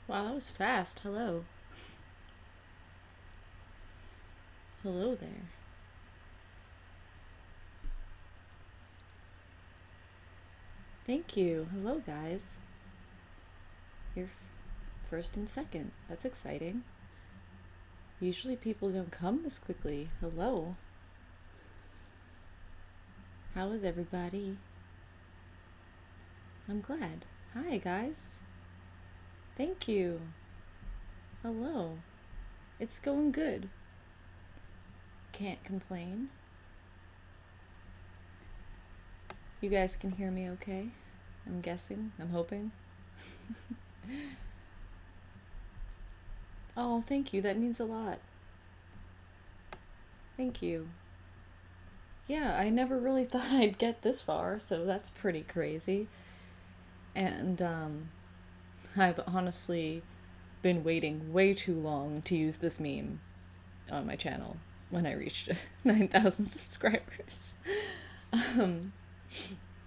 Wow, that was fast. Hello. Hello there. Thank you. Hello, guys. You're first and second. That's exciting. Usually people don't come this quickly. Hello. How is everybody? I'm glad. Hi, guys. Thank you. Hello. It's going good. Can't complain. You guys can hear me okay? I'm guessing. I'm hoping. Oh, thank you. That means a lot. Thank you. Yeah, I never really thought I'd get this far, so that's pretty crazy. And I've honestly been waiting way too long to use this meme on my channel when I reached 9,000 subscribers. um,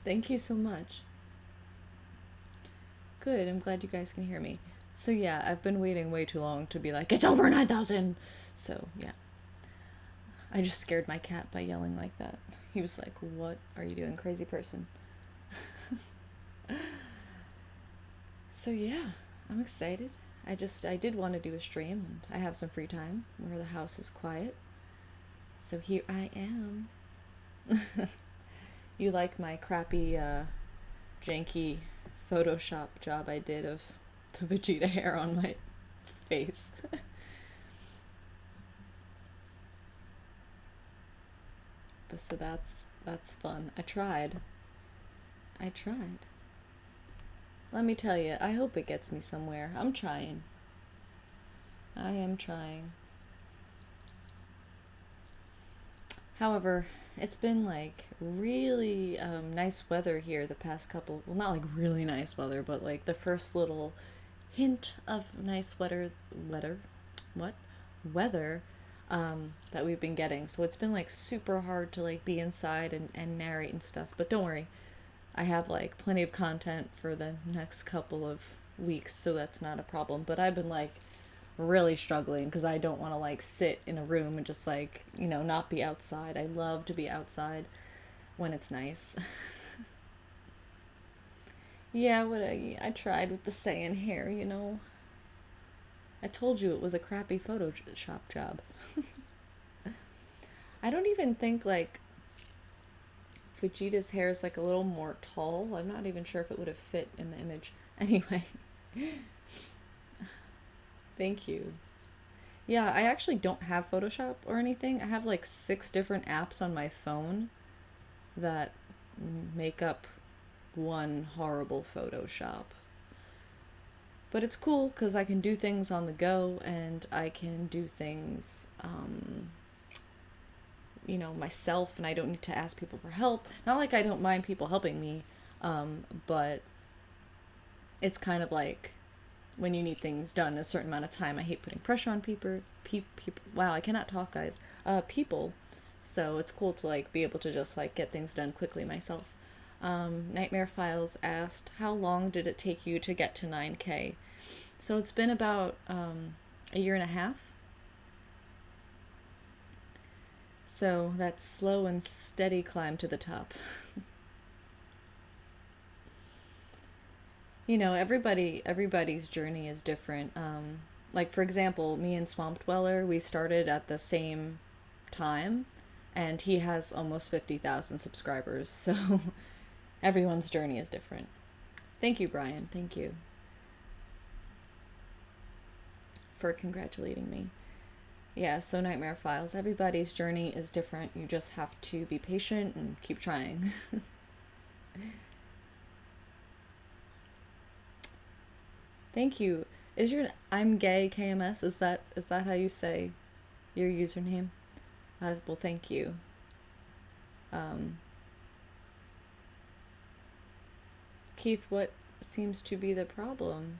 Thank you so much. Good, I'm glad you guys can hear me. So yeah, I've been waiting way too long to be like, it's over 9,000! So yeah. I just scared my cat by yelling like that. He was like, what are you doing, crazy person? So yeah, I'm excited. I did want to do a stream, and I have some free time where the house is quiet. So here I am. You like my crappy, janky Photoshop job I did of the Vegeta hair on my face. So that's fun. I tried. I tried. Let me tell you, I hope it gets me somewhere. I'm trying. I am trying. However, it's been like really nice weather here the past couple. Well, not like really nice weather, but like the first little hint of nice what? Weather that we've been getting. So it's been like super hard to like be inside and narrate and stuff. But don't worry, I have like plenty of content for the next couple of weeks, so that's not a problem. But I've been like really struggling because I don't want to like sit in a room and just like, not be outside. I love to be outside when it's nice. Yeah, what I tried with the Saiyan hair. I told you it was a crappy Photoshop job. I don't even think like Vegeta's hair is like a little more tall. I'm not even sure if it would have fit in the image. Anyway, thank you. Yeah, I actually don't have Photoshop or anything. I have like 6 different apps on my phone that make up one horrible Photoshop. But it's cool because I can do things on the go and I can do things, myself, and I don't need to ask people for help. Not like I don't mind people helping me, but it's kind of like when you need things done in a certain amount of time. I hate putting pressure on people. Wow, I cannot talk, guys. People. So it's cool to like be able to just like get things done quickly myself. Nightmare Files asked, how long did it take you to get to 9K? So it's been about a year and a half. So that slow and steady climb to the top. Everybody's journey is different. Like for example, me and Swamp Dweller, we started at the same time, and he has almost 50,000 subscribers. So everyone's journey is different. Thank you, Brian. Thank you for congratulating me. Yeah, so Nightmare Files, everybody's journey is different. You just have to be patient and keep trying. Thank you. Is your I'm gay KMS? Is that how you say your username? Well, thank you. Um, Keith, what seems to be the problem?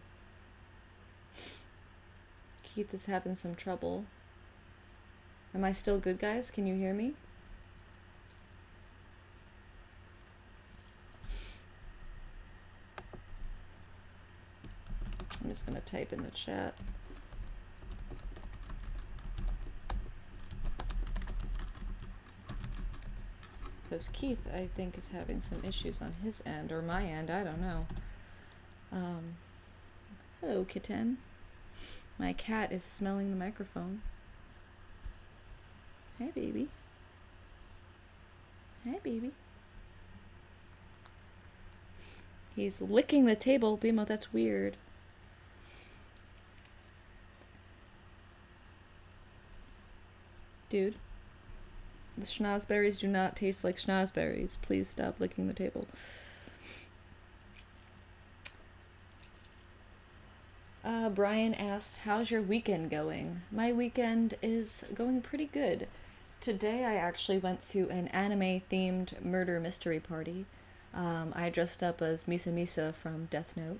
Keith is having some trouble. Am I still good, guys? Can you hear me? I'm just gonna type in the chat. Because Keith, I think, is having some issues on his end, or my end, I don't know. Hello, kitten. My cat is smelling the microphone. Hey, baby. Hey, baby. He's licking the table. Bimo, that's weird. Dude. The schnozberries do not taste like schnozberries. Please stop licking the table. Brian asked, how's your weekend going? My weekend is going pretty good. Today I actually went to an anime-themed murder mystery party. I dressed up as Misa Misa from Death Note.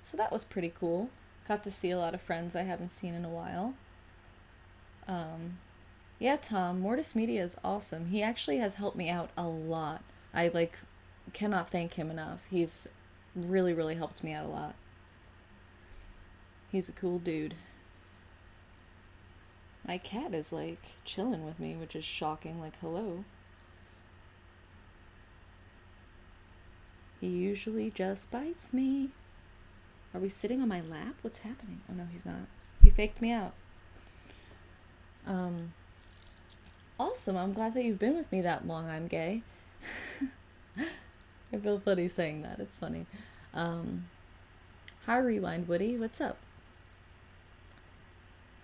So that was pretty cool. Got to see a lot of friends I haven't seen in a while. Yeah, Tom, Mortis Media is awesome. He actually has helped me out a lot. I, cannot thank him enough. He's really, really helped me out a lot. He's a cool dude. My cat is, chilling with me, which is shocking. Hello. He usually just bites me. Are we sitting on my lap? What's happening? Oh, no, he's not. He faked me out. Awesome. I'm glad that you've been with me that long. I'm gay. I feel funny saying that. It's funny. Hi, Rewind Woody. What's up?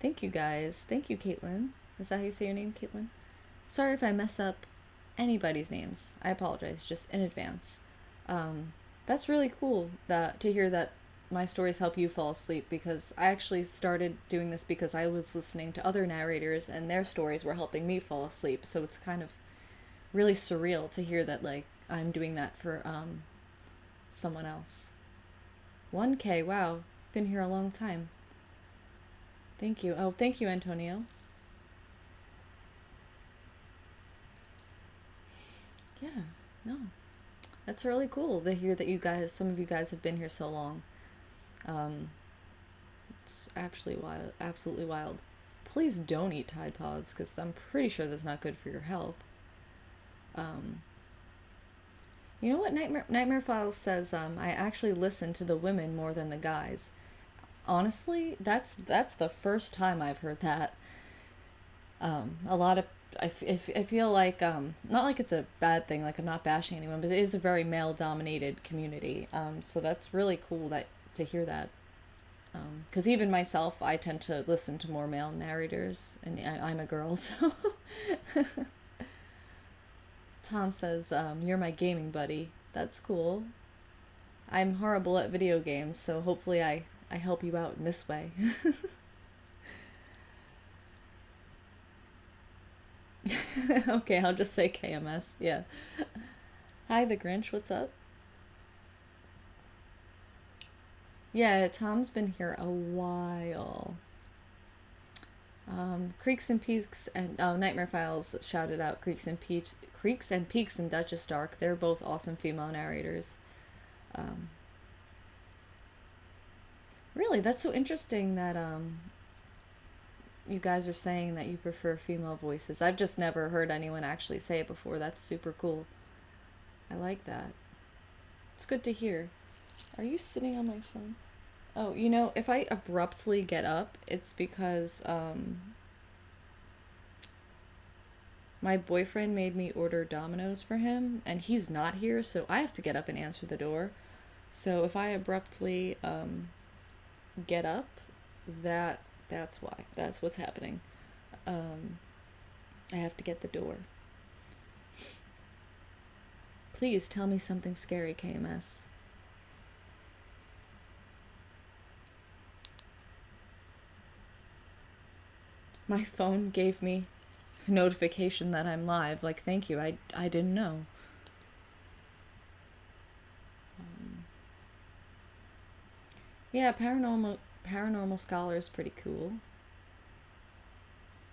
Thank you, guys. Thank you, Caitlin. Is that how you say your name, Caitlin? Sorry if I mess up anybody's names. I apologize, just in advance. That's really cool to hear that my stories help you fall asleep, because I actually started doing this because I was listening to other narrators and their stories were helping me fall asleep. So it's kind of really surreal to hear that I'm doing that for someone else. 1K, wow. Been here a long time. Thank you. Oh, thank you, Antonio. Yeah, no. That's really cool to hear that some of you guys have been here so long. It's absolutely wild. Please don't eat Tide Pods, because I'm pretty sure that's not good for your health. You know what Nightmare Files says? I actually listen to the women more than the guys. Honestly, that's the first time I've heard that. A lot of I feel like not like it's a bad thing. I'm not bashing anyone, but it is a very male-dominated community. So that's really cool to hear that. Because even myself, I tend to listen to more male narrators, and I'm a girl, so. Tom says, you're my gaming buddy. That's cool. I'm horrible at video games, so hopefully I help you out in this way. Okay, I'll just say KMS, yeah. Hi, the Grinch, what's up? Yeah, Tom's been here a while. Creeks and Peaks and Nightmare Files shouted out Creeks and Peaks and Duchess Dark. They're both awesome female narrators. Really, that's so interesting that you guys are saying that you prefer female voices. I've just never heard anyone actually say it before. That's super cool. I like that. It's good to hear. Are you sitting on my phone? Oh, if I abruptly get up, it's because my boyfriend made me order Domino's for him, and he's not here, so I have to get up and answer the door. So if I abruptly get up, that's why. That's what's happening. I have to get the door. Please tell me something scary, KMS. My phone gave me a notification that I'm live. Thank you. I didn't know. Yeah, Paranormal Scholar is pretty cool.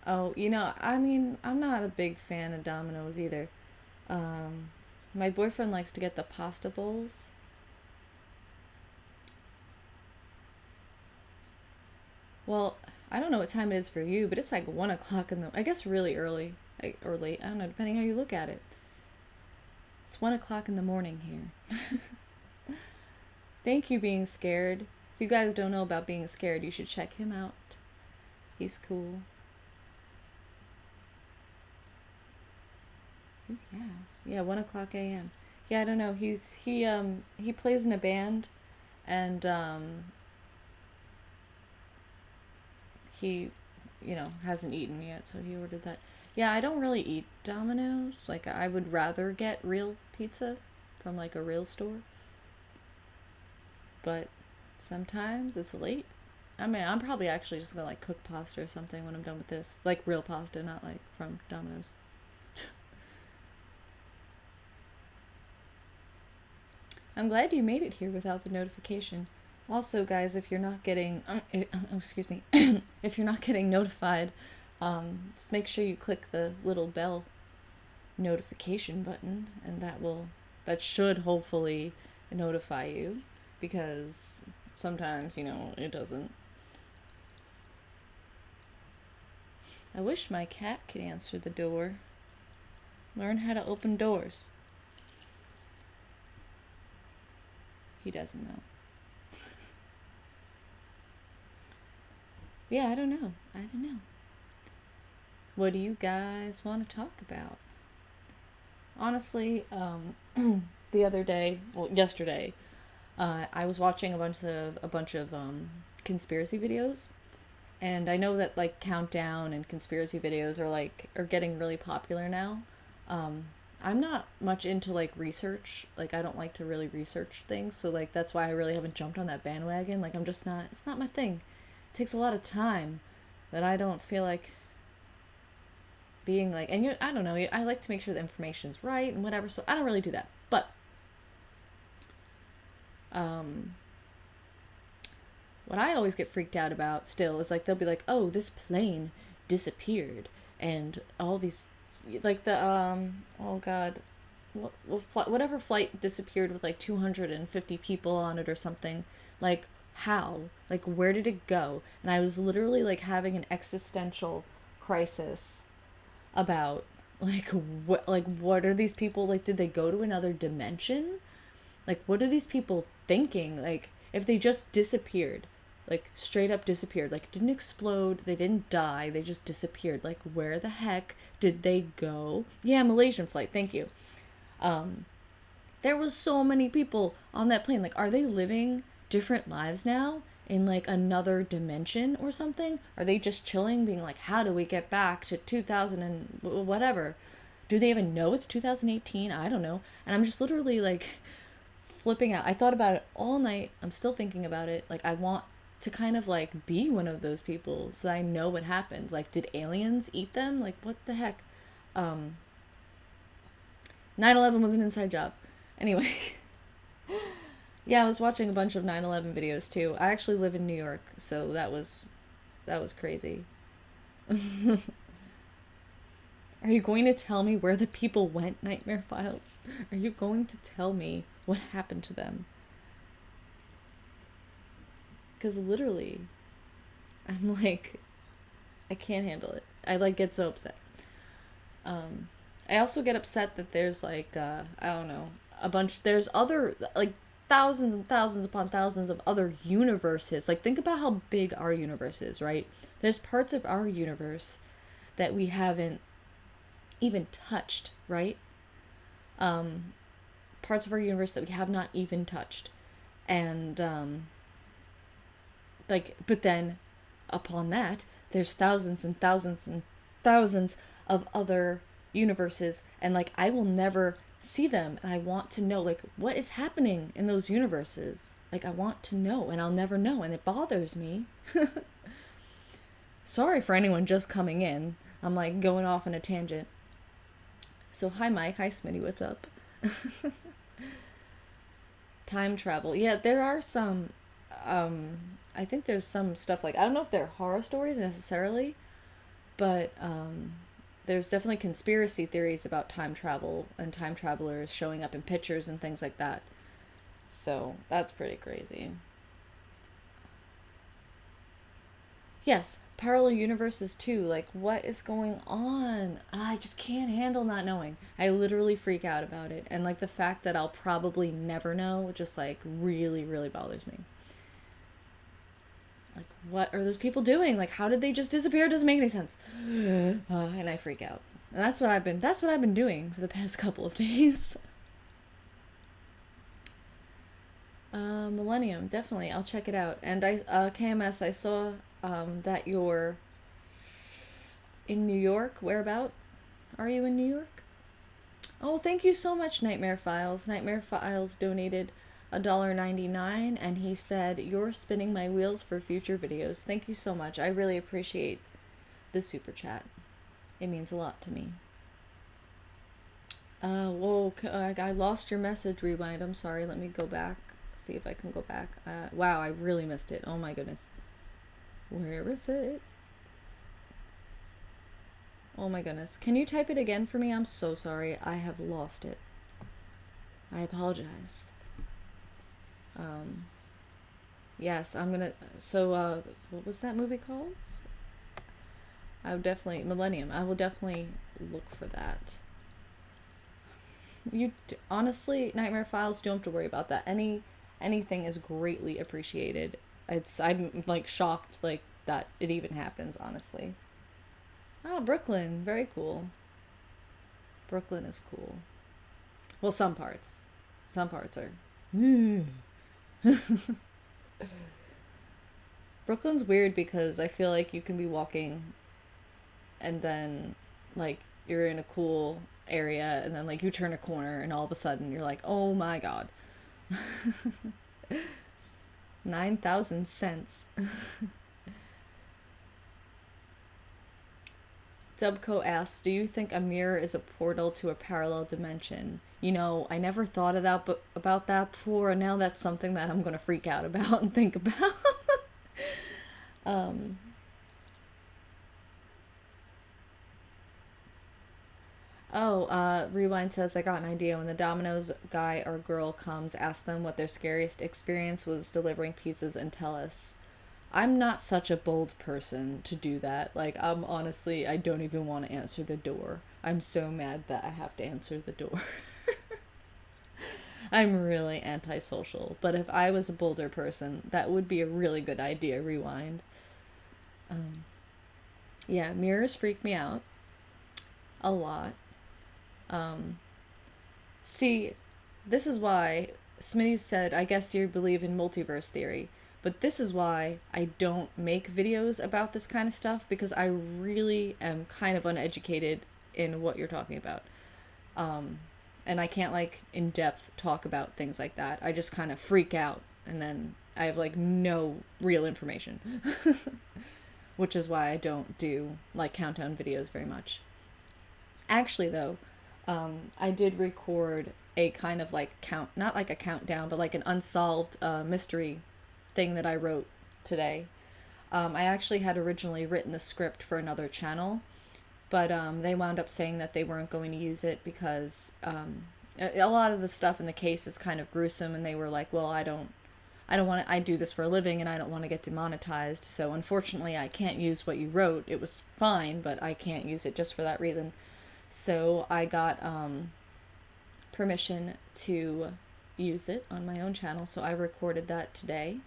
Oh, I'm not a big fan of Domino's either. My boyfriend likes to get the pasta bowls. Well, I don't know what time it is for you, but it's like 1 o'clock in the. I guess really early, like, or late. I don't know, depending how you look at it. It's 1 o'clock in the morning here. Thank you, being scared. If you guys don't know about being scared, you should check him out. He's cool. So yes, yeah, 1 o'clock a.m. Yeah, I don't know. He plays in a band, and he, hasn't eaten yet, so he ordered that. Yeah, I don't really eat Domino's. Like, I would rather get real pizza from like a real store. But sometimes it's late. I mean, I'm probably actually just gonna like cook pasta or something when I'm done with this. Like real pasta, not like from Domino's. I'm glad you made it here without the notification. Also, guys, if you're not getting, excuse me, if you're not getting notified, just make sure you click the little bell notification button, and that should hopefully notify you, because sometimes, it doesn't. I wish my cat could answer the door. Learn how to open doors. He doesn't know. Yeah, I don't know. What do you guys want to talk about? Honestly, the other day, well, yesterday, I was watching a bunch of conspiracy videos, and I know that like countdown and conspiracy videos are getting really popular now. Um, I'm not much into like research. Like, I don't like to really research things, so like that's why I really haven't jumped on that bandwagon. Like, I'm just not. It's not my thing. It takes a lot of time that I don't feel like being like. And I don't know. I like to make sure the information's right and whatever. So I don't really do that. But um, what I always get freaked out about still is like they'll be like, oh, this plane disappeared, and all these, like the oh god, whatever flight disappeared with like 250 people on it or something. Like, how? Like, where did it go? And I was literally like having an existential crisis about what are these people like? Did they go to another dimension? Like, what are these people thinking? Like, if they just disappeared, like straight up disappeared, like didn't explode, they didn't die, they just disappeared. Like, where the heck did they go? Yeah, Malaysian flight. Thank you. Um, there was so many people on that plane. Like, are they living different lives now in like another dimension or something? Are they just chilling, being like, how do we get back to 2000 and whatever? Do they even know it's 2018? I don't know. And I'm just literally like flipping out. I thought about it all night. I'm still thinking about it. Like, I want to kind of like be one of those people so I know what happened. Like, did aliens eat them? Like, what the heck? 9/11 was an inside job. Anyway, yeah, I was watching a bunch of 9/11 videos too. I actually live in New York, so that was crazy. Are you going to tell me where the people went, Nightmare Files? Are you going to tell me what happened to them? Because literally, I'm like, I can't handle it. I like get so upset. Um, I also get upset that there's like, I don't know, there's other, like, thousands and thousands upon thousands of other universes. Like, think about how big our universe is, right? There's parts of our universe that we haven't even touched, right? Parts of our universe that we have not even touched. And, like, but then upon that, there's thousands and thousands and thousands of other universes, and like, I will never see them, and I want to know like what is happening in those universes. Like, I want to know, and I'll never know, and it bothers me. Sorry for anyone just coming in. I'm like going off on a tangent. So hi Mike, hi Smitty, what's up? Time travel. Yeah, there are some I think there's some stuff like, I don't know if they're horror stories necessarily, but there's definitely conspiracy theories about time travel and time travelers showing up in pictures and things like that. So that's pretty crazy. Yes, parallel universes too. Like, what is going on? I just can't handle not knowing. I literally freak out about it. And, like, the fact that I'll probably never know just, like, really, really bothers me. Like, what are those people doing? Like, how did they just disappear? It doesn't make any sense. And I freak out. And that's what I've been doing for the past couple of days. Millennium, definitely. I'll check it out. And KMS, I saw that you're in New York. Whereabout are you in New York? Oh, thank you so much, Nightmare Files. Nightmare Files donated $1.99, and he said, "You're spinning my wheels for future videos." Thank you so much. I really appreciate the super chat. It means a lot to me. Whoa, I lost your message, Rewind. I'm sorry. Let me go back. See if I can go back. Wow, I really missed it. Oh my goodness. Where is it? Oh my goodness. Can you type it again for me? I'm so sorry. I have lost it. I apologize. Yes, I'm gonna. So, what was that movie called? I would definitely. Millennium. I will definitely look for that. Honestly, Nightmare Files, you don't have to worry about that. Anything is greatly appreciated. I'm like shocked like that it even happens, honestly. Oh, Brooklyn, very cool. Brooklyn is cool. Well, some parts. Some parts are. Brooklyn's weird because I feel like you can be walking and then like you're in a cool area and then like you turn a corner and all of a sudden you're like, "Oh my god." 9,000 cents. Dubco asks, "Do you think a mirror is a portal to a parallel dimension?" You know, I never thought about that before, and now that's something that I'm gonna freak out about and think about. um, Rewind says, "I got an idea. When the Domino's guy or girl comes, ask them what their scariest experience was delivering pizzas and tell us." I'm not such a bold person to do that. Like, honestly, I don't even want to answer the door. I'm so mad that I have to answer the door. I'm really antisocial. But if I was a bolder person, that would be a really good idea, Rewind. Yeah, mirrors freak me out a lot. See, this is why Smitty said, "I guess you believe in multiverse theory." But this is why I don't make videos about this kind of stuff, because I really am kind of uneducated in what you're talking about. And I can't like in depth talk about things like that. I just kind of freak out and then I have like no real information. Which is why I don't do like countdown videos very much. Actually though, I did record a kind of like not like a countdown, but like an unsolved mystery thing that I wrote today. I actually had originally written the script for another channel, but they wound up saying that they weren't going to use it because a lot of the stuff in the case is kind of gruesome, and they were like, "Well, I don't want to. I do this for a living, and I don't want to get demonetized. So unfortunately, I can't use what you wrote. It was fine, but I can't use it just for that reason." So I got permission to use it on my own channel, so I recorded that today.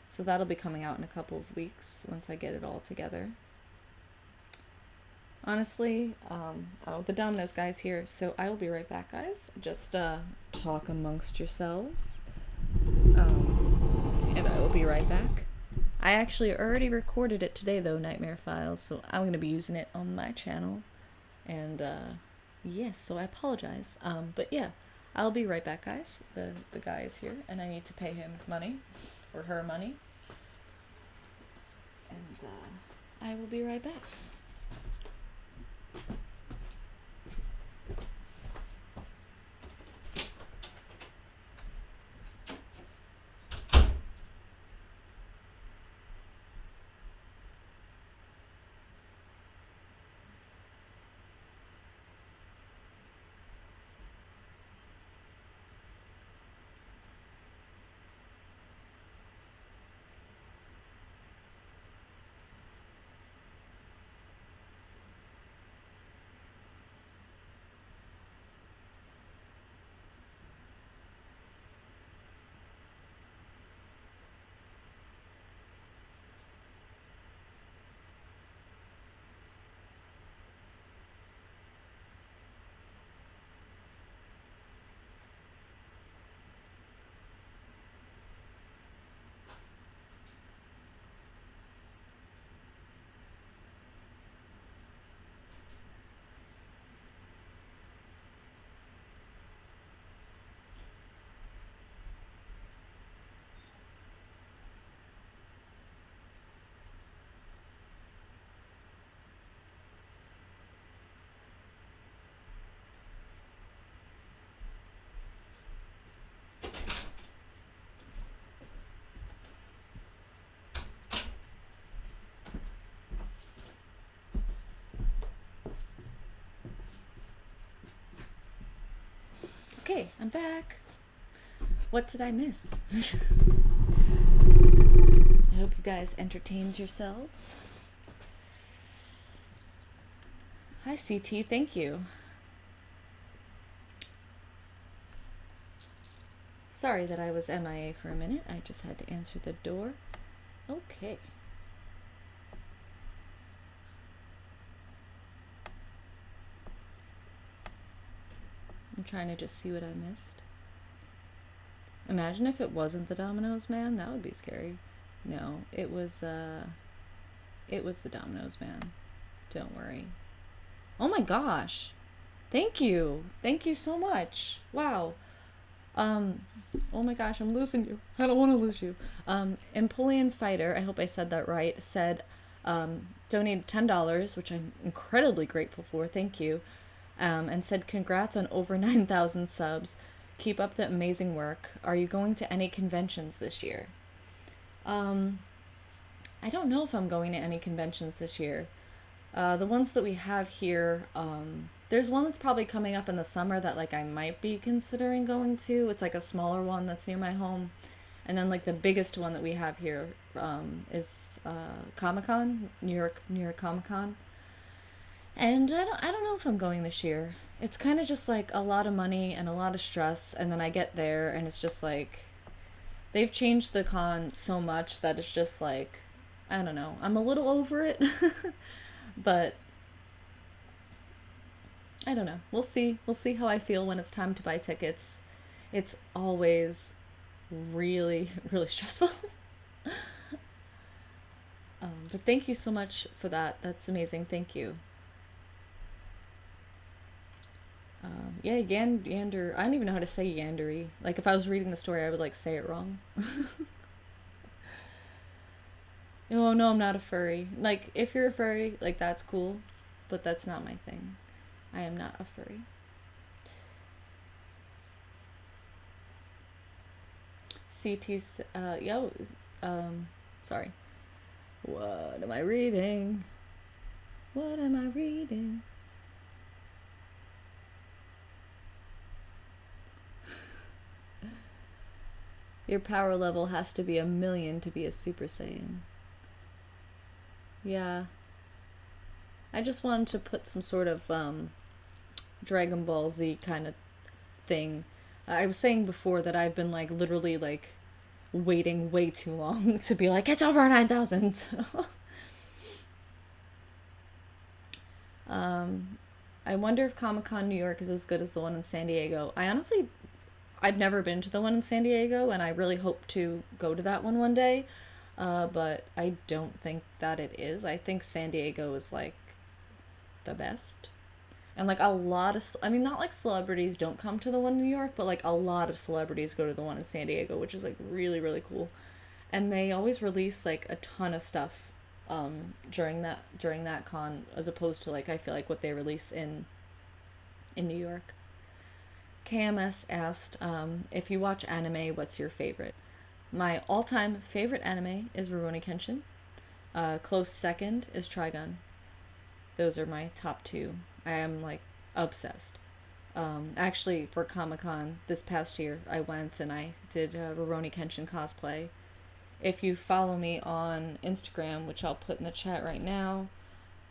So that'll be coming out in a couple of weeks once I get it all together. Honestly, the Domino's guy's here, so I will be right back, guys. Just talk amongst yourselves. And I will be right back. I actually already recorded it today, though, Nightmare Files, so I'm going to be using it on my channel. And, yes, so I apologize. But yeah, I'll be right back, guys. The guy is here, and I need to pay him money, or her money. And, I will be right back. I'm back. What did I miss? I hope you guys entertained yourselves. Hi, CT. Thank you. Sorry that I was MIA for a minute. I just had to answer the door. Okay. I'm trying to just see what I missed. Imagine if it wasn't the Domino's Man. That would be scary. No, it was the Domino's Man. Don't worry. Oh my gosh. Thank you. Thank you so much. Wow. Oh my gosh, I'm losing you. I don't want to lose you. Empoleon Fighter, I hope I said that right, said, donated $10, which I'm incredibly grateful for. Thank you. And said, congrats on over 9,000 subs. Keep up the amazing work. Are you going to any conventions this year? I don't know if I'm going to any conventions this year. The ones that we have here, there's one that's probably coming up in the summer that like I might be considering going to. It's like a smaller one that's near my home. And then like the biggest one that we have here is Comic-Con, New York Comic-Con. And I don't know if I'm going this year. It's kind of just like a lot of money and a lot of stress, and then I get there and it's just like they've changed the con so much that it's just like I don't know. I'm a little over it. But I don't know. We'll see. We'll see how I feel when it's time to buy tickets. It's always really, really stressful. But thank you so much for that. That's amazing. Thank you. Yeah, Yander. I don't even know how to say Yandery. Like, if I was reading the story, I would, like, say it wrong. Oh, no, I'm not a furry. Like, if you're a furry, like, that's cool. But that's not my thing. I am not a furry. CT's, sorry. What am I reading? What am I reading? Your power level has to be 1,000,000 to be a Super Saiyan. Yeah. I just wanted to put some sort of Dragon Ball Z kind of thing. I was saying before that I've been like literally like waiting way too long to be like, it's over 9,000. So. I wonder if Comic-Con New York is as good as the one in San Diego. I've never been to the one in San Diego, and I really hope to go to that one day. But I don't think that it is. I think San Diego is like the best. And like a lot of, I mean, not like celebrities don't come to the one in New York, but like a lot of celebrities go to the one in San Diego, which is like really, really cool. And they always release like a ton of stuff during that con, as opposed to like I feel like what they release in New York. KMS asked, if you watch anime, what's your favorite? My all-time favorite anime is Rurouni Kenshin. Close second is Trigun. Those are my top two. I am like obsessed. Actually, for Comic-Con this past year, I went and I did Rurouni Kenshin cosplay. If you follow me on Instagram, which I'll put in the chat right now,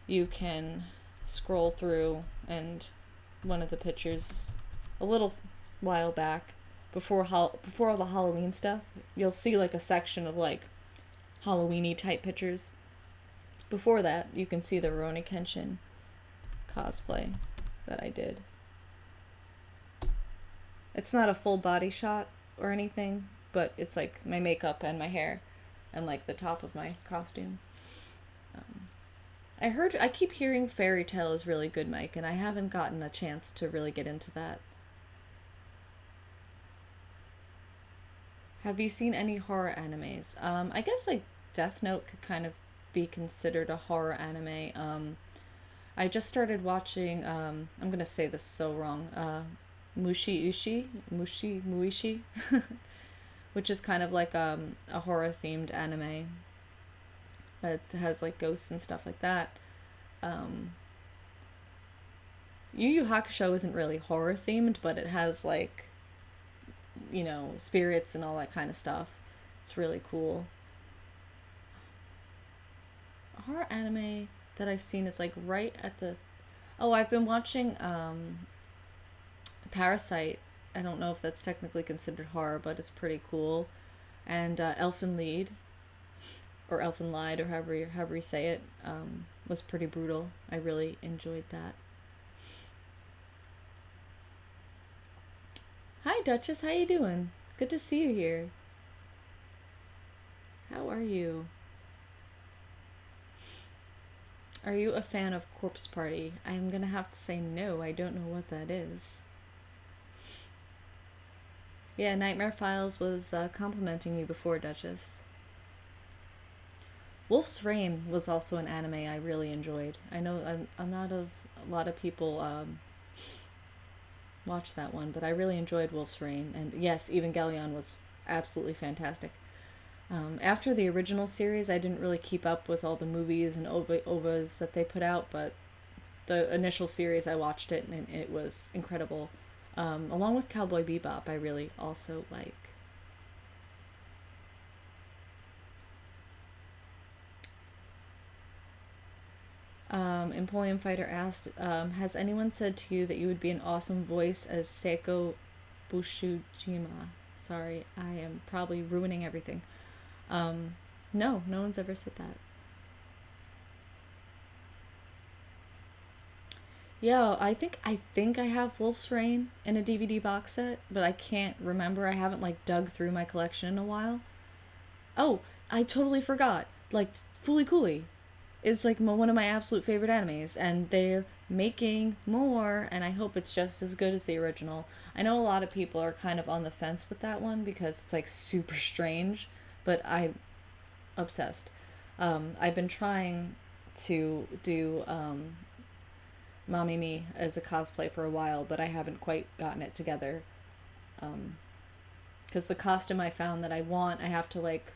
you can scroll through, and one of the pictures a little while back before all the Halloween stuff, you'll see like a section of like Halloween-y type pictures. Before that, you can see the Rurouni Kenshin cosplay that I did. It's not a full body shot or anything, but it's like my makeup and my hair and like the top of my costume. I keep hearing Fairy Tail is really good, Mike, and I haven't gotten a chance to really get into that. Have you seen any horror animes? I guess like Death Note could kind of be considered a horror anime. I just started watching, I'm gonna say this so wrong, Muishi, which is kind of like a horror themed anime. It has like ghosts and stuff like that. Yu Yu Hakusho isn't really horror themed, but it has like spirits and all that kind of stuff. It's really cool. Horror anime that I've seen is like right at the. Oh, I've been watching Parasite. I don't know if that's technically considered horror, but it's pretty cool. And Elfen Lied, or Elfen Lied, or however you say it, was pretty brutal. I really enjoyed that. Hi, Duchess. How you doing? Good to see you here. How are you? Are you a fan of Corpse Party? I'm gonna have to say no. I don't know what that is. Yeah, Nightmare Files was complimenting you before, Duchess. Wolf's Rain was also an anime I really enjoyed. I know a lot of people watch that one, but I really enjoyed Wolf's Rain. And yes, Evangelion was absolutely fantastic. After the original series, I didn't really keep up with all the movies and OVAs that they put out, but the initial series, I watched it and it was incredible. Along with Cowboy Bebop, I really also like. Empoleon Fighter asked, has anyone said to you that you would be an awesome voice as Seiko Bushujima? Sorry, I am probably ruining everything. No one's ever said that. Yeah, I think I have Wolf's Rain in a DVD box set, but I can't remember. I haven't like dug through my collection in a while. Oh, I totally forgot. Like Fooly Cooly is like one of my absolute favorite animes, and they're making more, and I hope it's just as good as the original. I know a lot of people are kind of on the fence with that one because it's like super strange, but I'm obsessed. I've been trying to do Mommy Me as a cosplay for a while, but I haven't quite gotten it together. Because the costume I found that I want, I have to like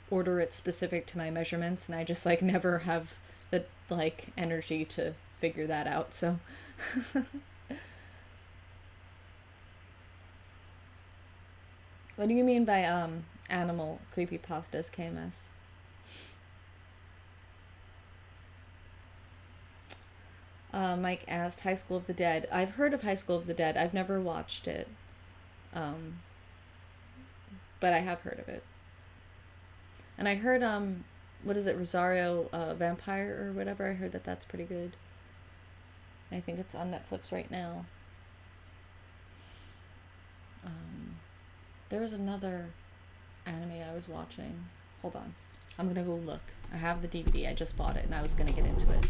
order it specific to my measurements, and I just like never have the like energy to figure that out. So what do you mean by animal creepypastas, KMS? Mike asked High School of the Dead. I've heard of High School of the Dead. I've never watched it. Um, but I have heard of it. And I heard what is it, Rosario Vampire or whatever. I heard that that's pretty good. I think it's on Netflix right now. There was another anime I was watching. Hold on. I'm gonna go look. I have the DVD. I just bought it and I was gonna get into it.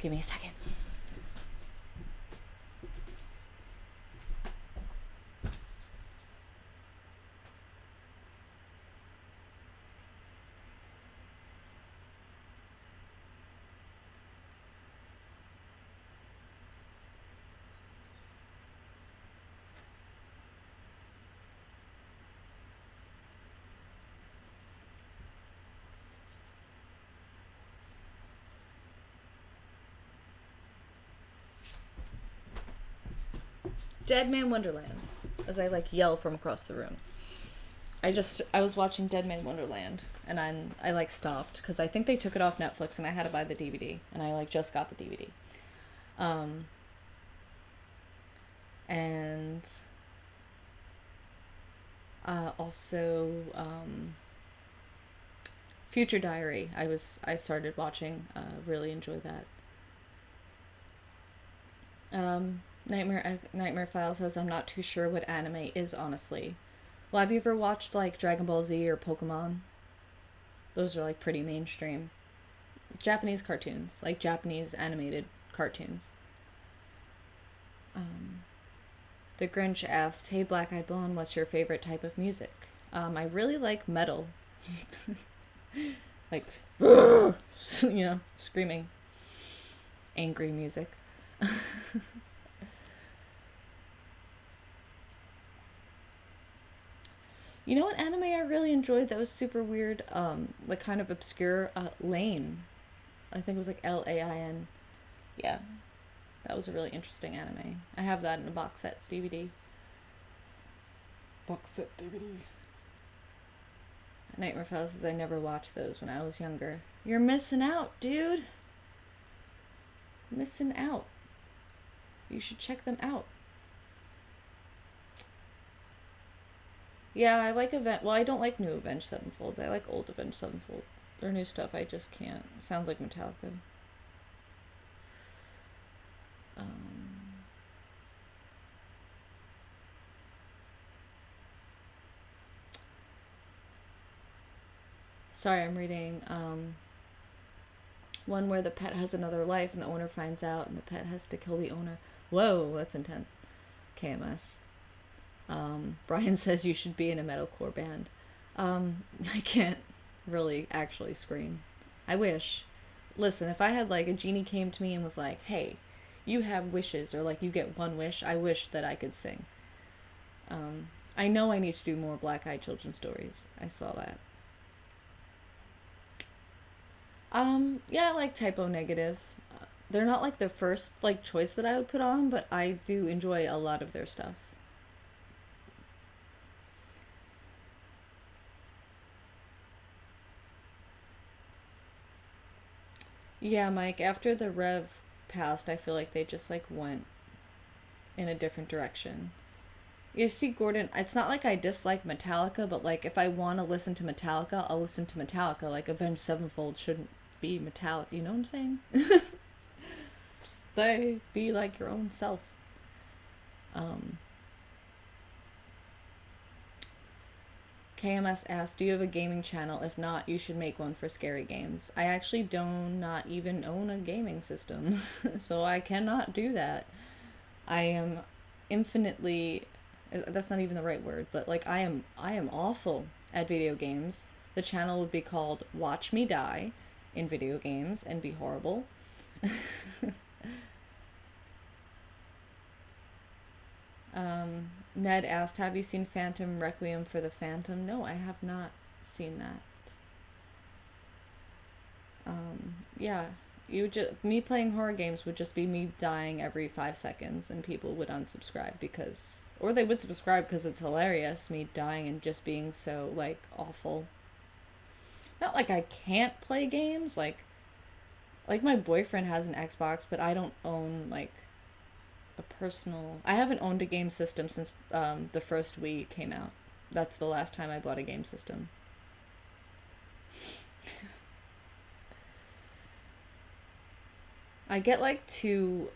Give me a second. Dead Man Wonderland, as I like yell from across the room. I was watching Dead Man Wonderland, and I like stopped because I think they took it off Netflix, and I had to buy the DVD, and I like just got the DVD. And also Future Diary. I started watching. Really enjoyed that. Nightmare File says, I'm not too sure what anime is, honestly. Well, have you ever watched like Dragon Ball Z or Pokemon? Those are like pretty mainstream Japanese cartoons, like Japanese animated cartoons. The Grinch asked, "Hey, Black Eyed Blonde, what's your favorite type of music?" I really like metal, like screaming, angry music. You know what anime I really enjoyed that was super weird, like kind of obscure? Lane. I think it was like Lain. Yeah, that was a really interesting anime. I have that in a box set DVD. box set DVD. Nightmare Files says I never watched those when I was younger. You're missing out, dude. Missing out. You should check them out. Yeah, I like Well, I don't like new Avenged Sevenfolds. I like old Avenged Sevenfold. Their new stuff, I just can't. Sounds like Metallica. Sorry, I'm reading one where the pet has another life and the owner finds out and the pet has to kill the owner. Whoa, that's intense. KMS. Brian says you should be in a metalcore band. I can't really actually scream. I wish. Listen, if I had like a genie came to me and was like, hey, you have wishes, or like you get one wish, I wish that I could sing. I know I need to do more Black-eyed children's stories. I saw that. Yeah, I like Typo Negative. They're not like the first like choice that I would put on, but I do enjoy a lot of their stuff. Yeah, Mike, after the Rev passed, I feel like they just like went in a different direction. You see, Gordon, it's not like I dislike Metallica, but like if I want to listen to Metallica, I'll listen to Metallica. Like Avenged Sevenfold shouldn't be Metallica. You know what I'm saying? Just say, be like your own self. KMS asked, do you have a gaming channel? If not, you should make one for scary games. I actually do not even own a gaming system, so I cannot do that. I am infinitely, that's not even the right word, but like I am awful at video games. The channel would be called Watch Me Die in video games and be horrible. Ned asked, have you seen Phantom Requiem for the Phantom? No, I have not seen that. Yeah, you would just, me playing horror games would just be me dying every 5 seconds and people would unsubscribe because, or they would subscribe because it's hilarious, me dying and just being so, like, awful. Not like I can't play games, like my boyfriend has an Xbox, but I don't own, like, a personal... I haven't owned a game system since the first Wii came out. That's the last time I bought a game system. I get like too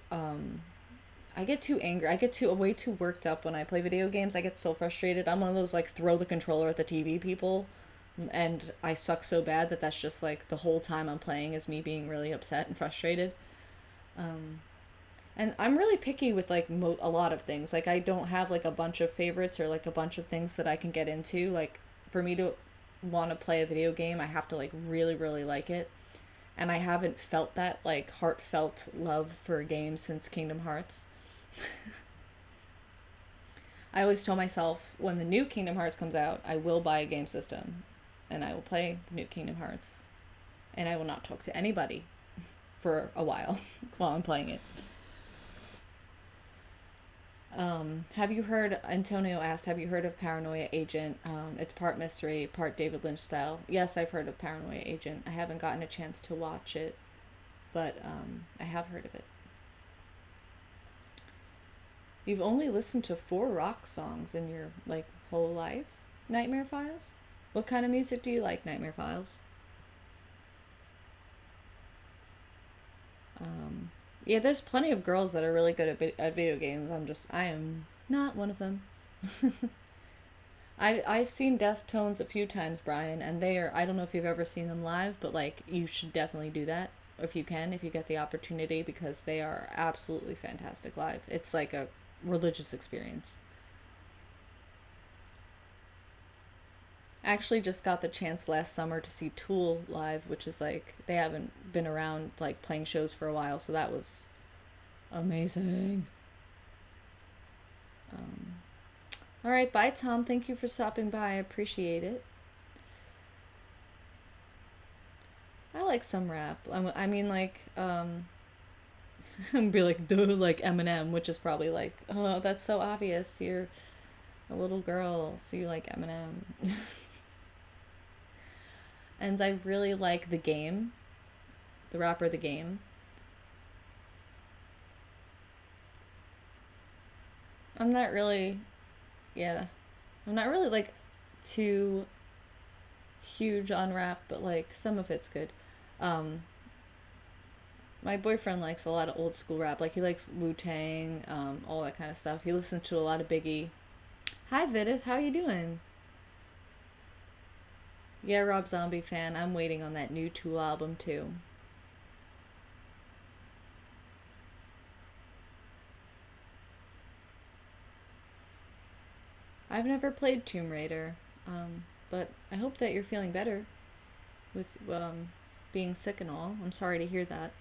I get too angry. I get too way too worked up when I play video games. I get so frustrated. I'm one of those like throw the controller at the TV people, and I suck so bad that that's just like the whole time I'm playing is me being really upset and frustrated. And I'm really picky with like a lot of things. Like I don't have like a bunch of favorites or like a bunch of things that I can get into. Like for me to want to play a video game, I have to like really really like it. And I haven't felt that like heartfelt love for a game since Kingdom Hearts. I always tell myself when the new Kingdom Hearts comes out, I will buy a game system and I will play the new Kingdom Hearts. And I will not talk to anybody for a while while I'm playing it. Have you heard, Antonio asked, have you heard of Paranoia Agent? It's part mystery, part David Lynch style. Yes, I've heard of Paranoia Agent. I haven't gotten a chance to watch it, but I have heard of it. You've only listened to 4 rock songs in your, like, whole life? Nightmare Files? What kind of music do you like, Nightmare Files? Yeah, there's plenty of girls that are really good at video games. I am not one of them. I've seen Deftones a few times, Brian, and they are, I don't know if you've ever seen them live, but like you should definitely do that if you can, if you get the opportunity, because they are absolutely fantastic live. It's like a religious experience. I actually just got the chance last summer to see Tool live, which is like they haven't been around like playing shows for a while, so that was amazing. All right, bye Tom. Thank you for stopping by. I appreciate it. I like some rap. I mean, like, be like, duh, like Eminem, which is probably like, oh, that's so obvious. You're a little girl, so you like Eminem. And I really like The Game, the rapper The Game. I'm not really, yeah, I'm not really like too huge on rap, but like some of it's good. Um, my boyfriend likes a lot of old school rap. Like he likes Wu Tang, all that kind of stuff. He listens to a lot of Biggie. Hi Vidith, how you doing? Yeah, Rob Zombie fan. I'm waiting on that new Tool album too. I've never played Tomb Raider, but I hope that you're feeling better with being sick and all. I'm sorry to hear that.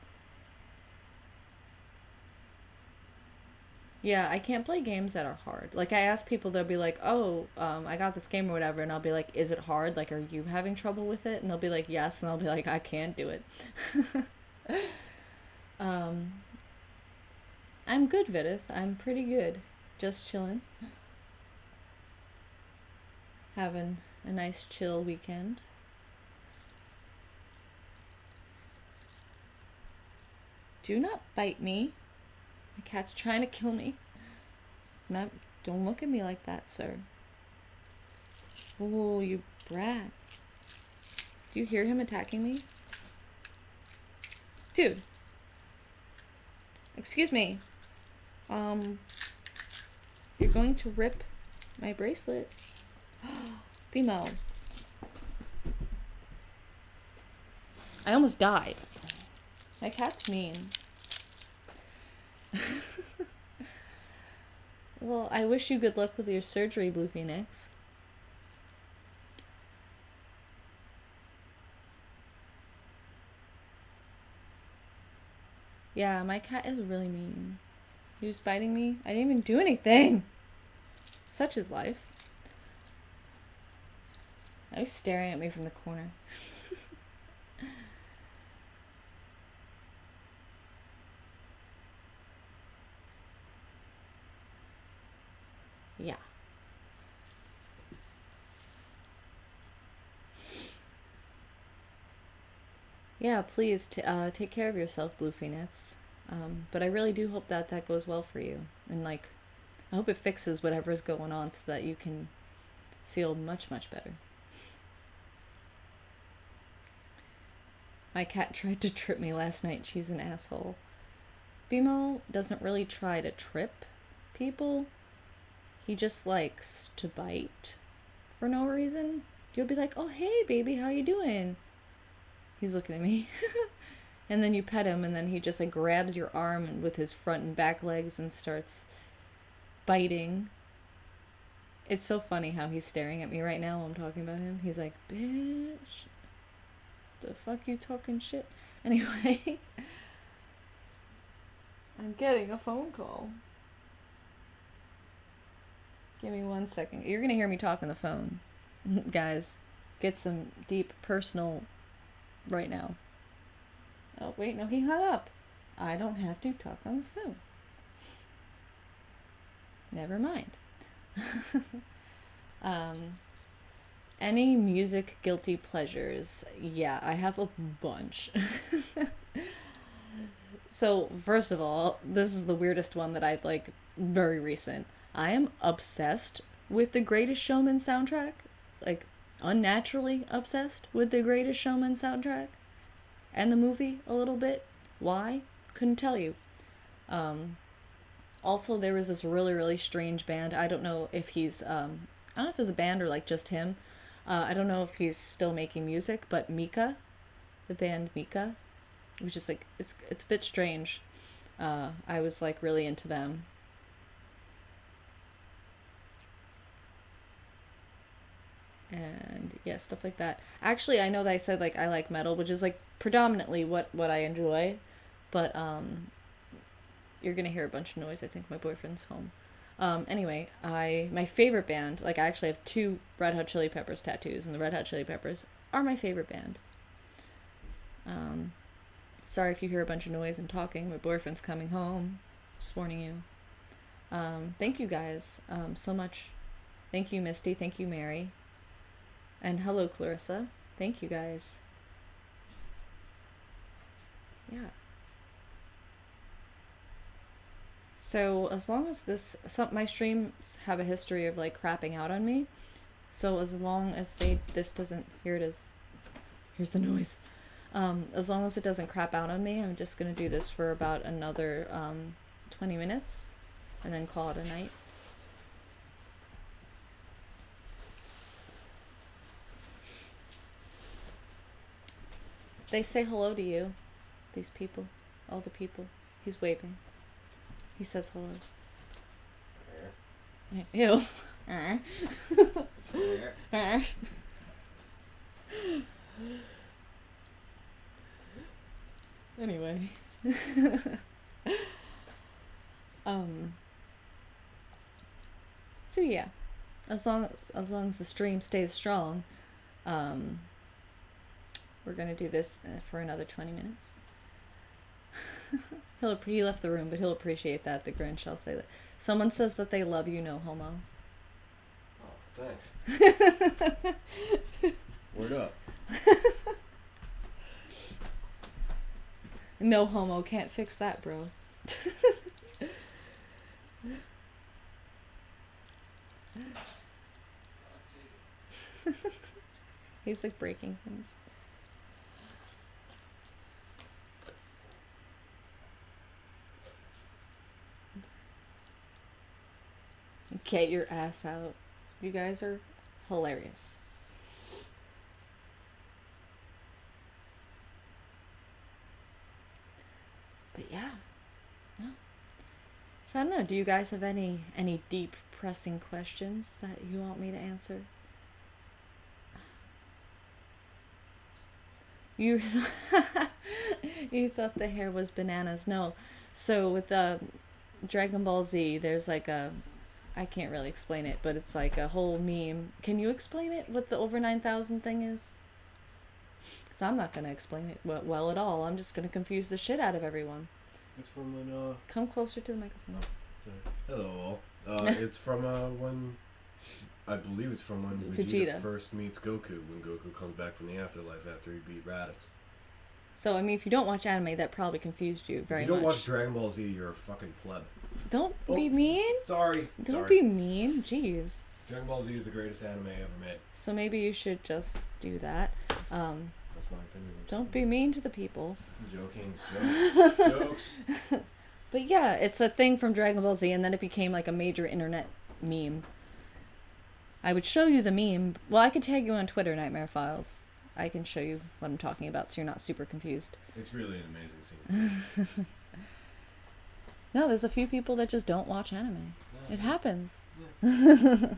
Yeah, I can't play games that are hard. Like I ask people, they'll be like, "Oh, I got this game or whatever," and I'll be like, "Is it hard? Like, are you having trouble with it?" And they'll be like, "Yes," and I'll be like, "I can't do it." um, I'm good, Vidith. I'm pretty good. Just chilling, having a nice chill weekend. Do not bite me. My cat's trying to kill me. Not, don't look at me like that, sir. Oh, you brat. Do you hear him attacking me? Dude. Excuse me. Um, you're going to rip my bracelet. Bimo. I almost died. My cat's mean. Well, I wish you good luck with your surgery, Blue Phoenix. Yeah, my cat is really mean. He was biting me. I didn't even do anything. Such is life. I was staring at me from the corner. Yeah. Yeah, please take care of yourself, Blue Phoenix. But I really do hope that that goes well for you. And, like, I hope it fixes whatever's going on so that you can feel much, much better. My cat tried to trip me last night. She's an asshole. Bimo doesn't really try to trip people. He just likes to bite for no reason. You'll be like, "Oh, hey, baby, how you doing?" He's looking at me. And then you pet him, and then he just like grabs your arm with his front and back legs and starts biting. It's so funny how he's staring at me right now while I'm talking about him. He's like, "Bitch, the fuck you talking shit?" Anyway, I'm getting a phone call. Give me 1 second. You're gonna hear me talk on the phone. Guys, get some deep personal right now. Oh, wait, no, he hung up. I don't have to talk on the phone. Never mind. um, any music guilty pleasures? Yeah, I have a bunch. So, first of all, this is the weirdest one that I've like very recent. I am obsessed with the Greatest Showman soundtrack. Like, unnaturally obsessed with the Greatest Showman soundtrack. And the movie a little bit. Why? Couldn't tell you. Also, there was this really, really strange band. I don't know if he's, I don't know if it was a band or like just him. I don't know if he's still making music, but Mika, the band Mika, which is like, it's a bit strange. I was like really into them. And yeah, stuff like that. Actually, I know that I said like I like metal, which is like predominantly what I enjoy, but you're gonna hear a bunch of noise. I think my boyfriend's home. Anyway, my favorite band, like I actually have two Red Hot Chili Peppers tattoos, and the Red Hot Chili Peppers are my favorite band. Sorry if you hear a bunch of noise and talking. My boyfriend's coming home. Just warning you. Thank you guys so much Thank you, Misty. Thank you, Mary. And hello, Clarissa. Thank you, guys. Yeah. So as long as my streams have a history of like crapping out on me. So as long as this doesn't, here it is. Here's the noise. As long as it doesn't crap out on me, I'm just gonna do this for about another 20 minutes, and then call it a night. They say hello to you, these people, all the people. He's waving. He says hello. Ew. Anyway. So yeah, as long as the stream stays strong, we're gonna do this for another 20 minutes. He left the room, but he'll appreciate that. The Grinch, I'll say that. Someone says that they love you, no homo. Oh, thanks. Word up. No homo, can't fix that, bro. He's like breaking things. Get your ass out. You guys are hilarious. But yeah. No. So I don't know, do you guys have any deep pressing questions that you want me to answer? You you thought the hair was bananas. No. So with Dragon Ball Z, there's like I can't really explain it, but it's like a whole meme. Can you explain it, what the over 9,000 thing is? Because I'm not going to explain it well at all. I'm just going to confuse the shit out of everyone. It's from when... Come closer to the microphone. Oh, hello all. It's from when... I believe it's from when Vegeta first meets Goku, when Goku comes back from the afterlife after he beat Raditz. So, I mean, if you don't watch anime, that probably confused you very much. If you don't watch Dragon Ball Z, you're a fucking pleb. Don't be mean. Sorry. Don't be mean. Jeez. DragonAll Z is the greatest anime ever made. So maybe you should just do that. That's my opinion. Don't be mean to the people. I'm joking. Jokes. But yeah, it's a thing from Dragon Ball Z, and then it became like a major internet meme. I would show you the meme. Well, I could tag you on Twitter, Nightmare Files. I can show you what I'm talking about so you're not super confused. It's really an amazing scene. No, there's a few people that just don't watch anime. No. It happens. Yeah.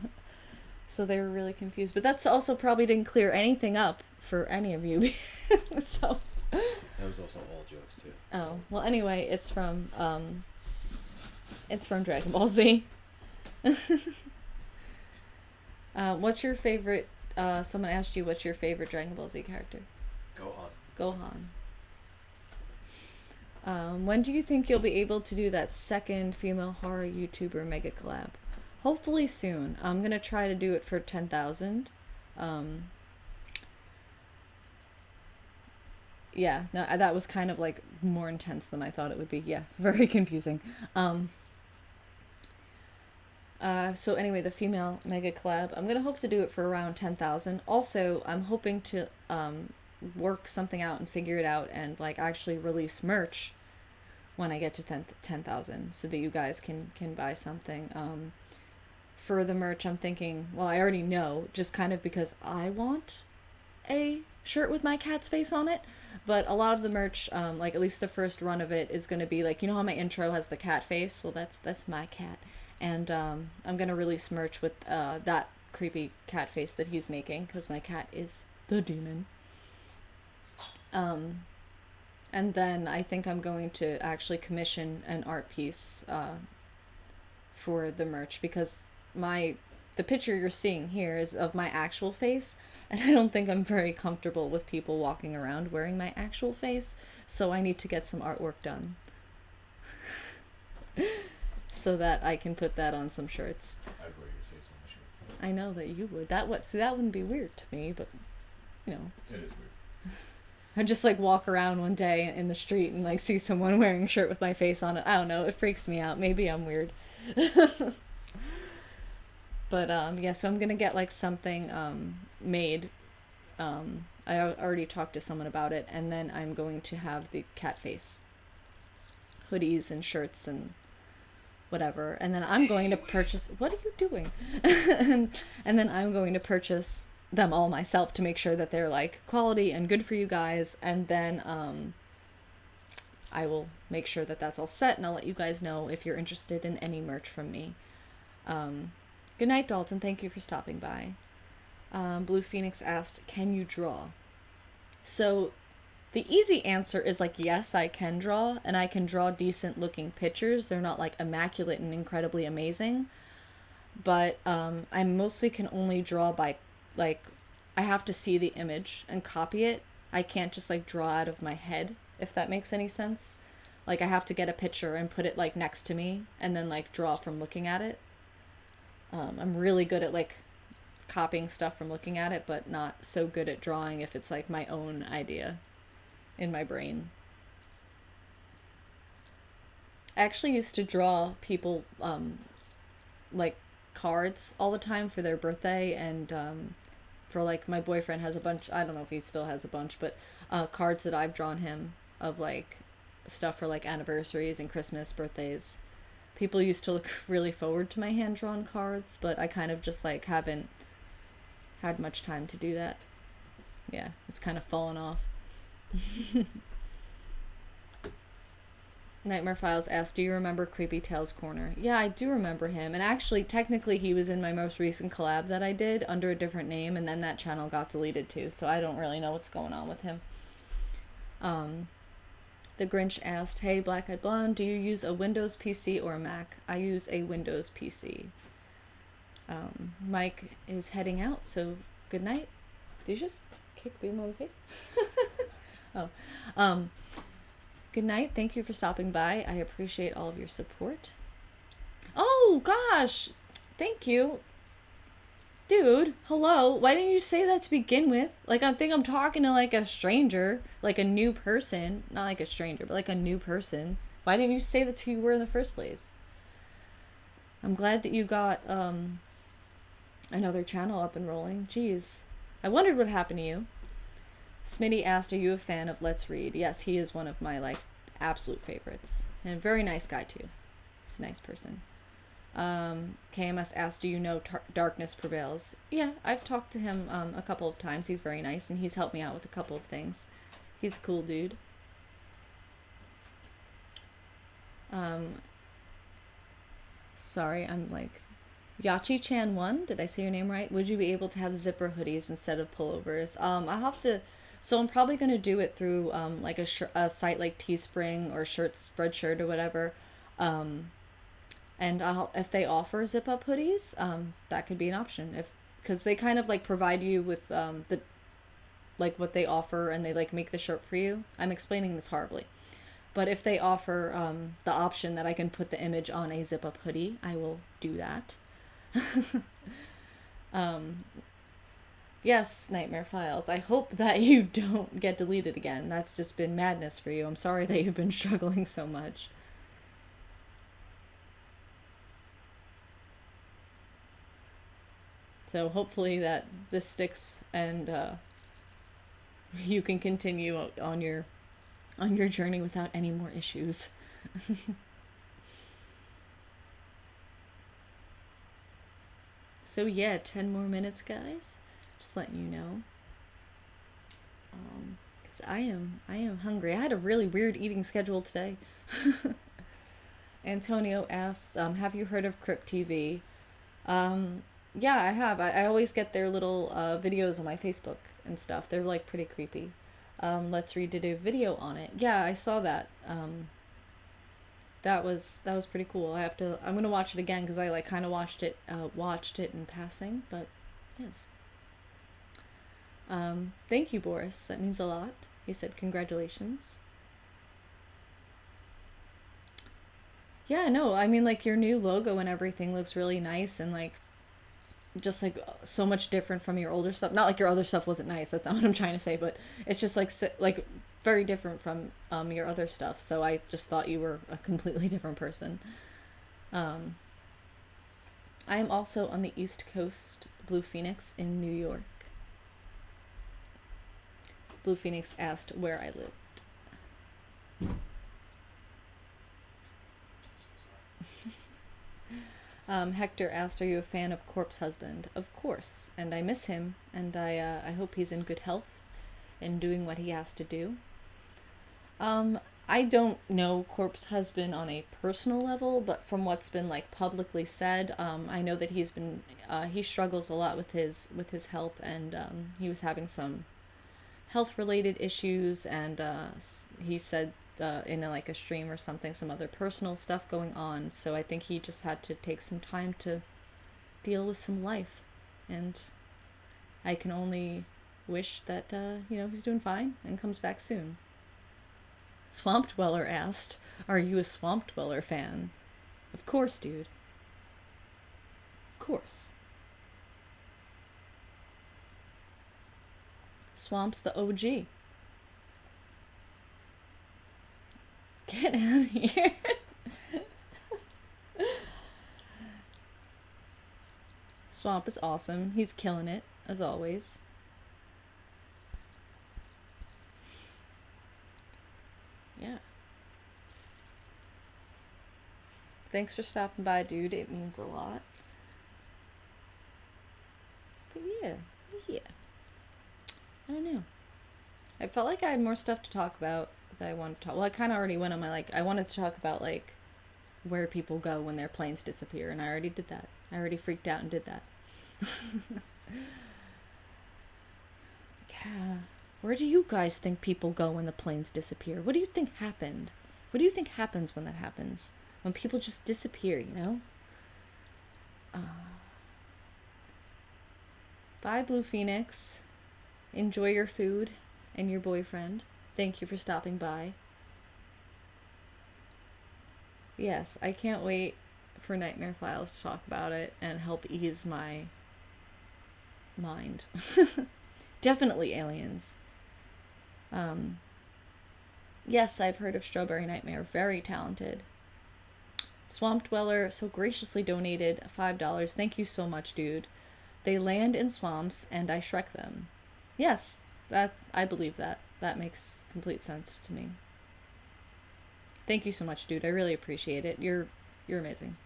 So they were really confused. But that's also probably didn't clear anything up for any of you. So that was also all jokes too. Oh, well anyway, it's from Dragon Ball Z. What's your favorite someone asked you what's your favorite Dragon Ball Z character? Gohan. When do you think you'll be able to do that second female horror YouTuber mega collab? Hopefully soon. I'm gonna try to do it for 10,000. Yeah, no, that was kind of like more intense than I thought it would be. Yeah, very confusing. So anyway, the female mega collab, I'm gonna hope to do it for around 10,000. Also, I'm hoping to work something out and figure it out and like actually release merch when I get to 10,000 so that you guys can buy something. For the merch, I'm thinking, well, I already know, just kind of because I want a shirt with my cat's face on it, but a lot of the merch, like at least the first run of it, is going to be like, you know how my intro has the cat face? Well, that's my cat. And I'm going to release merch with that creepy cat face that he's making, because my cat is the demon. And then I think I'm going to actually commission an art piece for the merch, because the picture you're seeing here is of my actual face, and I don't think I'm very comfortable with people walking around wearing my actual face, so I need to get some artwork done. So that I can put that on some shirts. I'd wear your face on a shirt. I know that you would. See, that wouldn't be weird to me, but you know. It is weird. I just like walk around one day in the street and like see someone wearing a shirt with my face on it. I don't know. It freaks me out. Maybe I'm weird. But yeah, so I'm gonna get like something made. I already talked to someone about it, and then I'm going to have the cat face hoodies and shirts and whatever, and then I'm going to purchase. What are you doing? and then I'm going to purchase them all myself to make sure that they're like quality and good for you guys, and then I will make sure that that's all set, and I'll let you guys know if you're interested in any merch from me. Good night, Dalton. Thank you for stopping by. Blue Phoenix asked, can you draw? So the easy answer is like, yes, I can draw, and I can draw decent looking pictures. They're not like immaculate and incredibly amazing, but I mostly can only draw by like, I have to see the image and copy it. I can't just like draw out of my head, if that makes any sense. Like I have to get a picture and put it like next to me and then like draw from looking at it. I'm really good at like copying stuff from looking at it, but not so good at drawing if it's like my own idea in my brain. I actually used to draw people like cards all the time for their birthday, and for like my boyfriend has a bunch, I don't know if he still has a bunch, but cards that I've drawn him of like stuff for like anniversaries and Christmas, birthdays. People used to look really forward to my hand-drawn cards, but I kind of just like haven't had much time to do that. Yeah, it's kind of fallen off. Nightmare Files asked, do you remember Creepy Tales Corner? Yeah, I do remember him. And actually, technically, he was in my most recent collab that I did under a different name, and then that channel got deleted too, so I don't really know what's going on with him. The Grinch asked, hey, Black-Eyed Blonde, do you use a Windows PC or a Mac? I use a Windows PC. Mike is heading out, so good night. Did you just kick Boom on the face? Oh. Good night. Thank you for stopping by. I appreciate all of your support. Oh, gosh. Thank you. Dude, hello. Why didn't you say that to begin with? Like, I think I'm talking to, like, a stranger. Like, a new person. Not like a stranger, but like a new person. Why didn't you say that's who you were in the first place? I'm glad that you got, another channel up and rolling. Jeez. I wondered what happened to you. Smitty asked, are you a fan of Let's Read? Yes, he is one of my, like, absolute favorites. And a very nice guy, too. He's a nice person. KMS asked, do you know Darkness Prevails? Yeah, I've talked to him a couple of times. He's very nice, and he's helped me out with a couple of things. He's a cool dude. Sorry, I'm like... Yachi-chan 1, did I say your name right? Would you be able to have zipper hoodies instead of pullovers? I'll have to... So I'm probably going to do it through like a site like Teespring or Spreadshirt or whatever. And if they offer zip-up hoodies, that could be an option. Because they kind of like provide you with the like what they offer, and they like make the shirt for you. I'm explaining this horribly. But if they offer the option that I can put the image on a zip-up hoodie, I will do that. Yes, Nightmare Files. I hope that you don't get deleted again. That's just been madness for you. I'm sorry that you've been struggling so much. So hopefully that this sticks, and you can continue on your journey without any more issues. So yeah, 10 more minutes, guys. Just letting you know. Because I am hungry. I had a really weird eating schedule today. Antonio asks, have you heard of Crypt TV? Yeah, I have. I always get their little videos on my Facebook and stuff. They're like pretty creepy. Let's Read did a video on it. Yeah, I saw that. That was pretty cool. I'm gonna watch it again because I like kind of watched it in passing. But yes. Thank you, Boris. That means a lot. He said congratulations. Yeah, no, I mean like your new logo and everything looks really nice, and like just like so much different from your older stuff. Not like your other stuff wasn't nice. That's not what I'm trying to say, but it's just like like very different from your other stuff. So I just thought you were a completely different person. Um, I am also on the East Coast, Blue Phoenix in New York. Blue Phoenix asked where I lived. Hector asked, "Are you a fan of Corpse Husband?" Of course, and I miss him, and I hope he's in good health and doing what he has to do. I don't know Corpse Husband on a personal level, but from what's been like publicly said, I know that he struggles a lot with his health, and he was having some health related issues, and he said in like a stream or something, some other personal stuff going on. So I think he just had to take some time to deal with some life, and I can only wish that he's doing fine and comes back soon. Swamp Dweller asked, "Are you a Swamp Dweller fan?" Of course, dude. Of course. Swamp's the OG. Get out of here. Swamp is awesome. He's killing it, as always. Yeah. Thanks for stopping by, dude. It means a lot. But yeah. I don't know. I felt like I had more stuff to talk about that I wanted to talk. Well, I kind of already went on my I wanted to talk about like where people go when their planes disappear, and I already did that. I already freaked out and did that. Yeah. Where do you guys think people go when the planes disappear? What do you think happened? What do you think happens when that happens? When people just disappear, you know? Bye, Blue Phoenix. Enjoy your food and your boyfriend. Thank you for stopping by. Yes, I can't wait for Nightmare Files to talk about it and help ease my mind. Definitely aliens. Yes, I've heard of Strawberry Nightmare. Very talented. Swamp Dweller so graciously donated $5. Thank you so much, dude. They land in swamps and I Shrek them. Yes, that I believe that. That makes complete sense to me. Thank you so much, dude. I really appreciate it. You're amazing.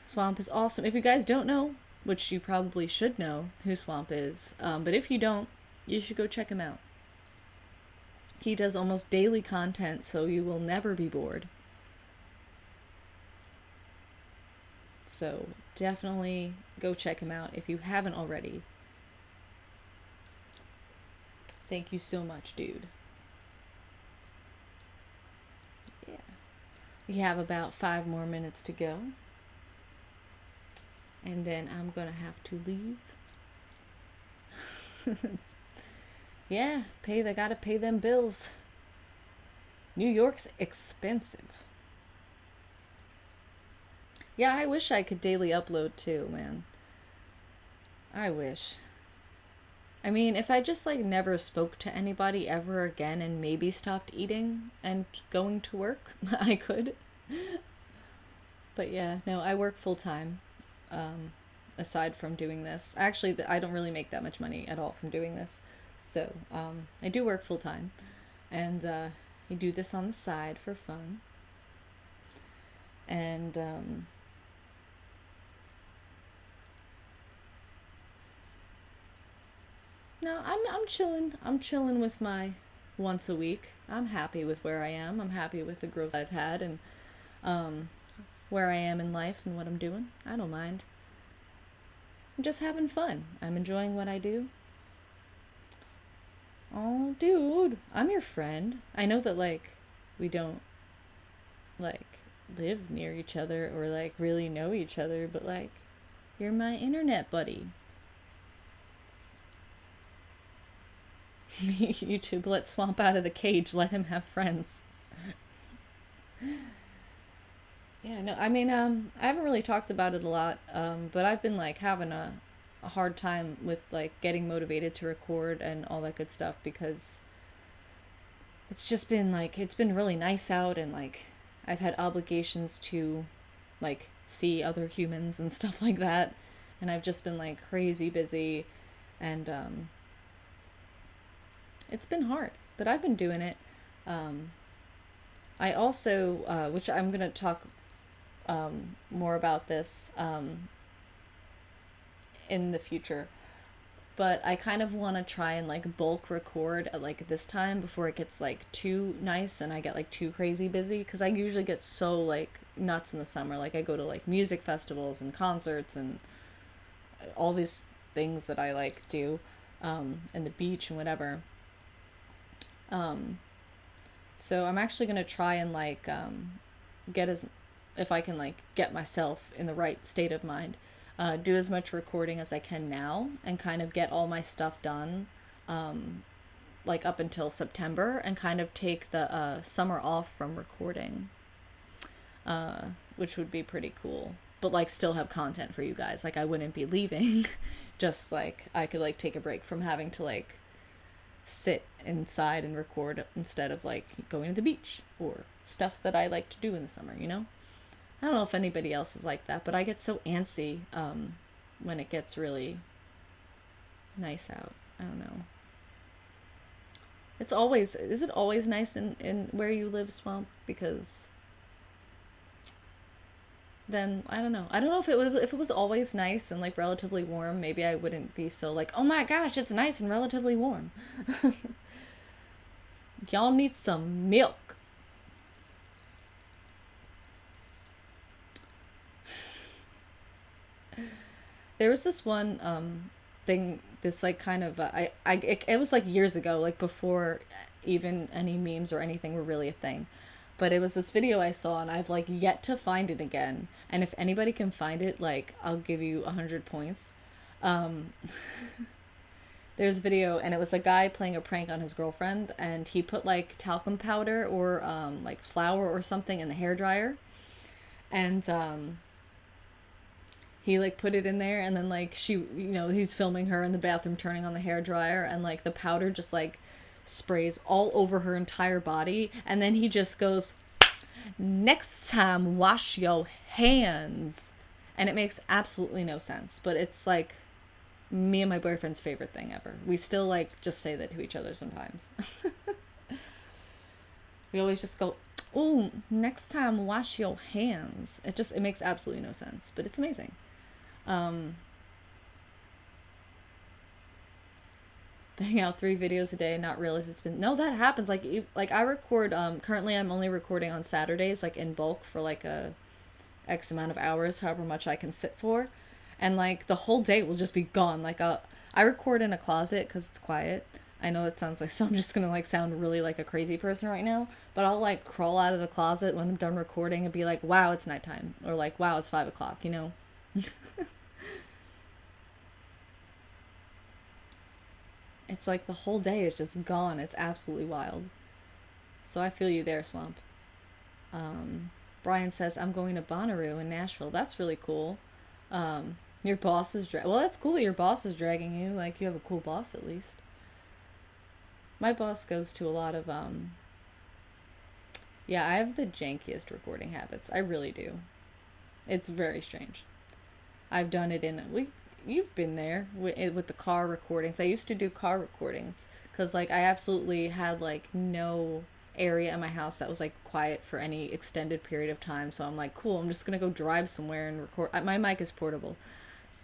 Swamp is awesome. If you guys don't know, which you probably should know who Swamp is, but if you don't, you should go check him out. He does almost daily content, so you will never be bored. So definitely go check him out if you haven't already. Thank you so much, dude. Yeah. We have about 5 more minutes to go. And then I'm gonna have to leave. Yeah, they gotta pay them bills. New York's expensive. Yeah, I wish I could daily upload too, man. I wish. I mean, if I just like never spoke to anybody ever again and maybe stopped eating and going to work, I could. But yeah, no, I work full time. Aside from doing this, actually, I don't really make that much money at all from doing this. So I do work full time, and I do this on the side for fun. And no, I'm chilling. I'm chilling with my once a week. I'm happy with where I am. I'm happy with the growth I've had and where I am in life and what I'm doing. I don't mind. I'm just having fun. I'm enjoying what I do. Oh, dude, I'm your friend. I know that like we don't like live near each other or like really know each other, but like you're my internet buddy. YouTube, let Swamp out of the cage. Let him have friends. Yeah, no, I mean, I haven't really talked about it a lot, but I've been like having a hard time with like getting motivated to record and all that good stuff because it's just been like it's been really nice out and like I've had obligations to like see other humans and stuff like that, and I've just been like crazy busy, and it's been hard, but I've been doing it. Um, I also, which I'm gonna talk more about this in the future. But I kind of want to try and like bulk record at like this time before it gets like too nice and I get like too crazy busy because I usually get so like nuts in the summer. Like I go to like music festivals and concerts and all these things that I like do, and the beach and whatever. Um, so I'm actually gonna try and like get as if I can like get myself in the right state of mind, do as much recording as I can now and kind of get all my stuff done, like up until September, and kind of take the summer off from recording, uh, which would be pretty cool. But like still have content for you guys. Like I wouldn't be leaving, just like I could like take a break from having to like sit inside and record instead of like going to the beach or stuff that I like to do in the summer, you know? I don't know if anybody else is like that, but I get so antsy when it gets really nice out. I don't know. Is it always nice in where you live, Swamp? Because then I don't know. I don't know if it was always nice and like relatively warm, maybe I wouldn't be so like, oh my gosh, it's nice and relatively warm. Y'all need some milk. There was this one thing this like kind of it was like years ago, like before even any memes or anything were really a thing. But it was this video I saw and I've like yet to find it again. And if anybody can find it, like I'll give you 100 points. Um there's a video and it was a guy playing a prank on his girlfriend and he put like talcum powder or like flour or something in the hair dryer, and he like put it in there and then like he's filming her in the bathroom turning on the hair dryer and like the powder just like sprays all over her entire body, and then he just goes, next time wash your hands, and it makes absolutely no sense, but it's like me and my boyfriend's favorite thing ever. We still like just say that to each other sometimes. We always just go, oh, next time wash your hands. It makes absolutely no sense, but it's amazing. um Bang out 3 videos a day and not realize it's been, no, that happens. Like I record, currently I'm only recording on Saturdays, like in bulk for like a x amount of hours, however much I can sit for, and like the whole day will just be gone. I record in a closet because it's quiet. I know that sounds like, so I'm just gonna like sound really like a crazy person right now, but I'll like crawl out of the closet when I'm done recording and be like, wow, it's nighttime, or like, wow, it's 5 o'clock, you know. It's like the whole day is just gone. It's absolutely wild. So I feel you there, Swamp. Um, Brian says, I'm going to Bonnaroo in Nashville. That's really cool. Your boss is well, that's cool that your boss is dragging you. Like, you have a cool boss at least. My boss goes to a lot of, yeah, I have the jankiest recording habits. I really do. It's very strange. I've done it you've been there with the car recordings. I used to do car recordings because like I absolutely had like no area in my house that was like quiet for any extended period of time. So I'm like, cool, I'm just gonna go drive somewhere and record. My mic is portable,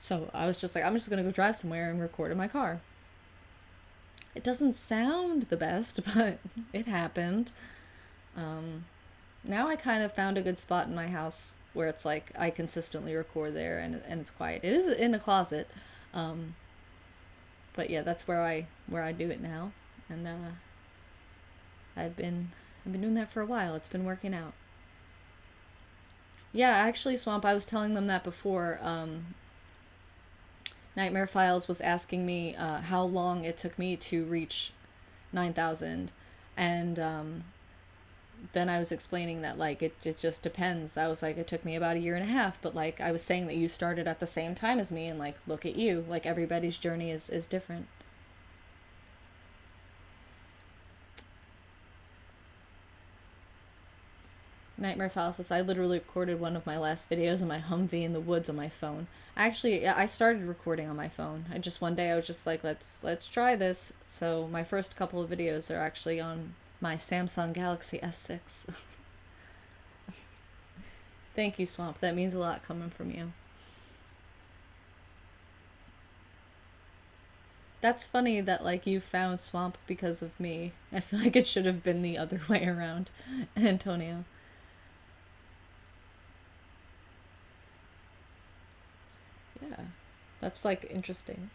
so I was just like, I'm just gonna go drive somewhere and record in my car. It doesn't sound the best, but it happened. Um, Now I kind of found a good spot in my house where it's like I consistently record there, and it's quiet. It is in the closet, um, but yeah, that's where I do it now, and I've been doing that for a while. It's been working out. Yeah, actually, Swamp, I was telling them that before. Nightmare Files was asking me how long it took me to reach 9,000, and then I was explaining that, like, it just depends. I was like, it took me about a year and a half, but, like, I was saying that you started at the same time as me, and, like, look at you. Like, everybody's journey is different. Nightmare File says, I literally recorded one of my last videos in my Humvee in the woods on my phone. Actually, I started recording on my phone. I just, one day I was just like, let's try this. So my first couple of videos are actually on my Samsung Galaxy S6. Thank you, Swamp. That means a lot coming from you. That's funny that, like, you found Swamp because of me. I feel like it should have been the other way around, Antonio. Yeah, that's, like, interesting.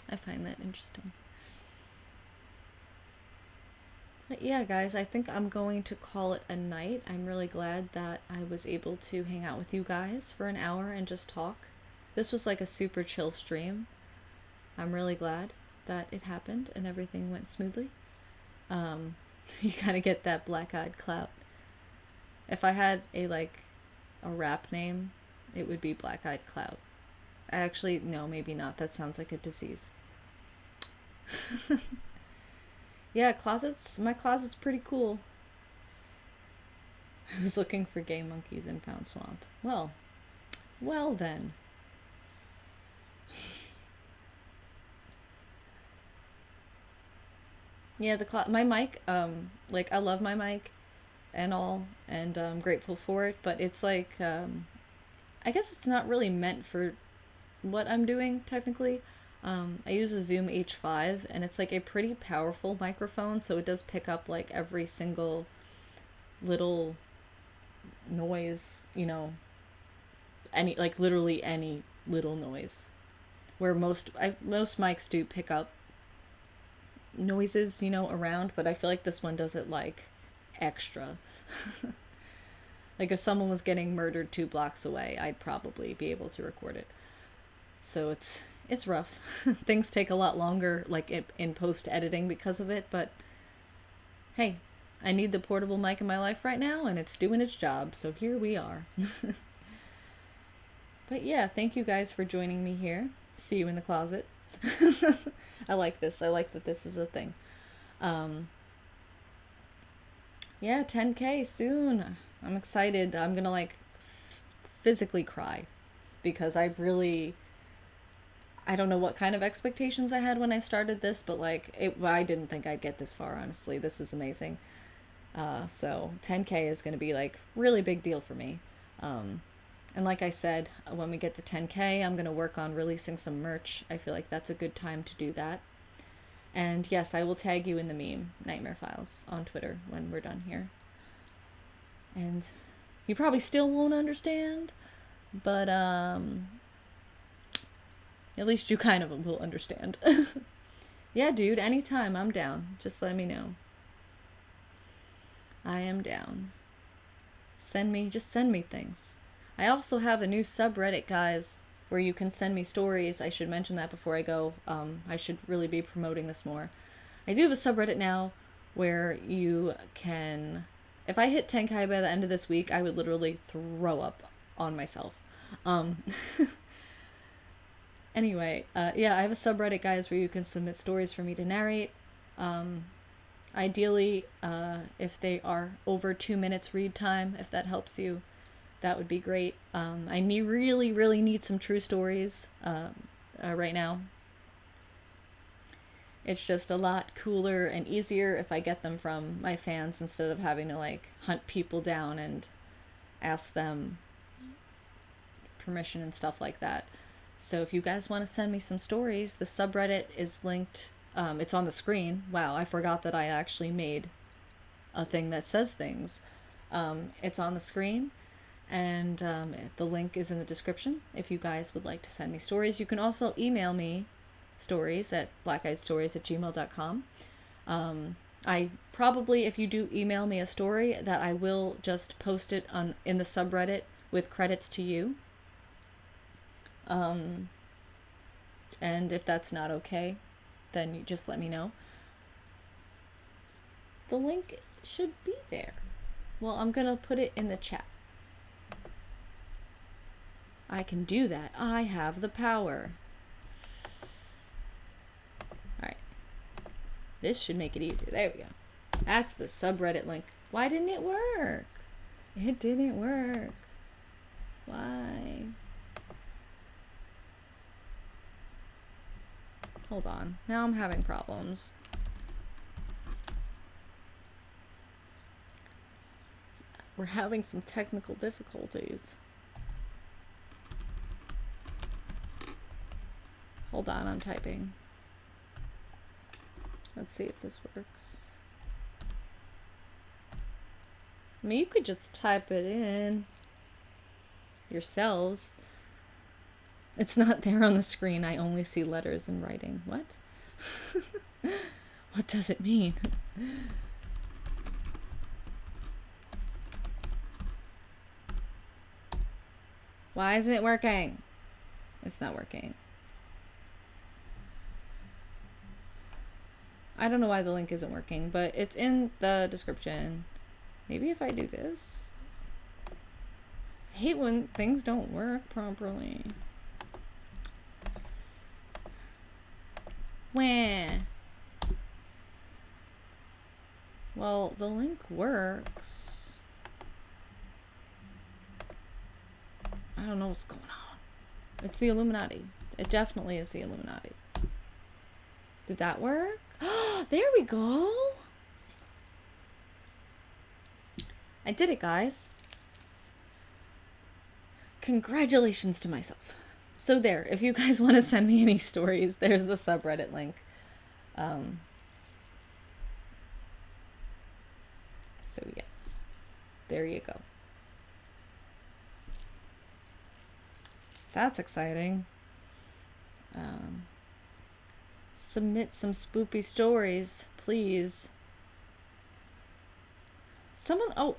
I find that interesting. But yeah, guys, I think I'm going to call it a night. I'm really glad that I was able to hang out with you guys for an hour and just talk. This was like a super chill stream. I'm really glad that it happened and everything went smoothly. You gotta get that black-eyed clout. If I had a rap name, it would be Black-eyed Clout. Actually, no, maybe not. That sounds like a disease. Yeah, my closet's pretty cool. I was looking for gay monkeys and found Swamp. Well then. Yeah, my mic, I love my mic and all, and I'm grateful for it, but it's like, I guess it's not really meant for what I'm doing, technically. I use a Zoom H5, and it's like a pretty powerful microphone, so it does pick up like every single little noise, literally any little noise. Where most mics do pick up noises, around, but I feel like this one does it like extra. Like if someone was getting murdered 2 blocks away, I'd probably be able to record it. So it's rough. Things take a lot longer, like in post editing because of it, but hey, I need the portable mic in my life right now, and it's doing its job, so here we are. But yeah, thank you guys for joining me here. See you in the closet. I like this. I like that this is a thing. Yeah, 10K soon. I'm excited. I'm gonna physically cry because I don't know what kind of expectations I had when I started this, but I didn't think I'd get this far, honestly. This is amazing. So 10K is gonna be really big deal for me. And like I said, when we get to 10K, I'm going to work on releasing some merch. I feel like that's a good time to do that. And yes, I will tag you in the meme, Nightmare Files, on Twitter when we're done here. And you probably still won't understand, but at least you kind of will understand. Yeah, dude, anytime, I'm down. Just let me know. I am down. Just send me things. I also have a new subreddit, guys, where you can send me stories. I should mention that before I go. I should really be promoting this more. I do have a subreddit now where you can... If I hit 10K by the end of this week, I would literally throw up on myself. Anyway, yeah, I have a subreddit, guys, where you can submit stories for me to narrate. Ideally, if they are over 2 minutes read time, if that helps you, that would be great. I really need some true stories right now. It's just a lot cooler and easier if I get them from my fans instead of having to hunt people down and ask them permission and stuff like that. So if you guys want to send me some stories, the subreddit is linked. It's on the screen. Wow, I forgot that I actually made a thing that says things. It's on the screen. And the link is in the description if you guys would like to send me stories. You can also email me stories at blackeyedstories@gmail.com. I probably, if you do email me a story, that I will just post it in the subreddit with credits to you. And if that's not okay, then you just let me know. The link should be there. Well, I'm gonna put it in the chat. I can do that. I have the power. Alright. This should make it easier. There we go. That's the subreddit link. Why didn't it work? It didn't work. Why? Hold on. Now I'm having problems. We're having some technical difficulties. Hold on, I'm typing. Let's see if this works. I mean, you could just type it in yourselves. It's not there on the screen. I only see letters and writing. What? What does it mean? Why isn't it working? It's not working. I don't know why the link isn't working, but it's in the description. Maybe if I do this. I hate when things don't work properly. Wah. Well, the link works. I don't know what's going on. It's the Illuminati. It definitely is the Illuminati. Did that work? There we go. I did it, guys. Congratulations to myself. So there, if you guys want to send me any stories, there's the subreddit link. So yes, there you go. That's exciting. Submit some spoopy stories, please. Someone, oh,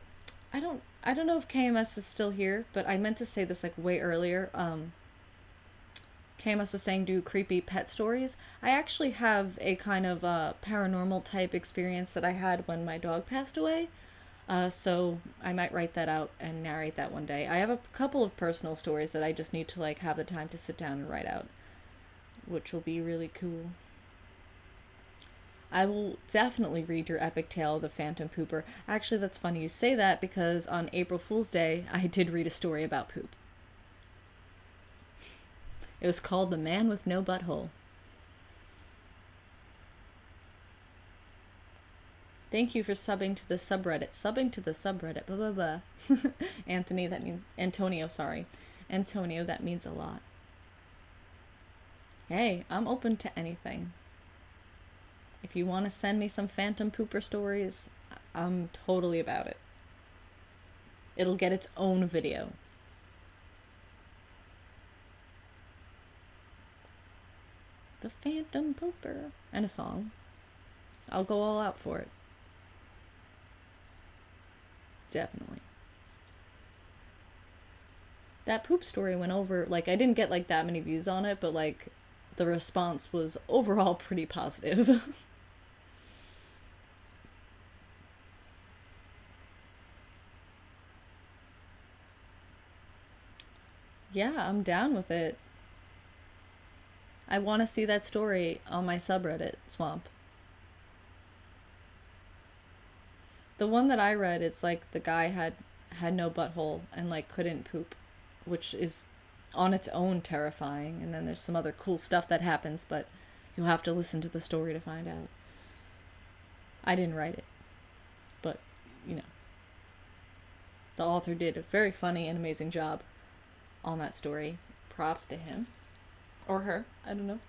I don't know if KMS is still here, but I meant to say this like way earlier. KMS was saying do creepy pet stories. I actually have a kind of paranormal type experience that I had when my dog passed away. So I might write that out and narrate that one day. I have a couple of personal stories that I just need to like have the time to sit down and write out, which will be really cool. I will definitely read your epic tale of the Phantom Pooper. Actually, that's funny you say that because on April Fool's Day, I did read a story about poop. It was called The Man with No Butthole. Thank you for subbing to the subreddit. Subbing to the subreddit. Blah, blah, blah. Anthony, that means... Antonio, sorry. Antonio, that means a lot. Hey, I'm open to anything. If you want to send me some Phantom Pooper stories, I'm totally about it. It'll get its own video. The Phantom Pooper. And a song. I'll go all out for it. Definitely. That poop story went over, like, I didn't get, like, that many views on it, but, like, the response was overall pretty positive. Yeah, I'm down with it. I want to see that story on my subreddit, Swamp. The one that I read, it's like the guy had no butthole and like couldn't poop, which is on its own terrifying. And then there's some other cool stuff that happens, but you'll have to listen to the story to find out. I didn't write it, but you know, the author did a very funny and amazing job on that story. Props to him. Or her, I don't know.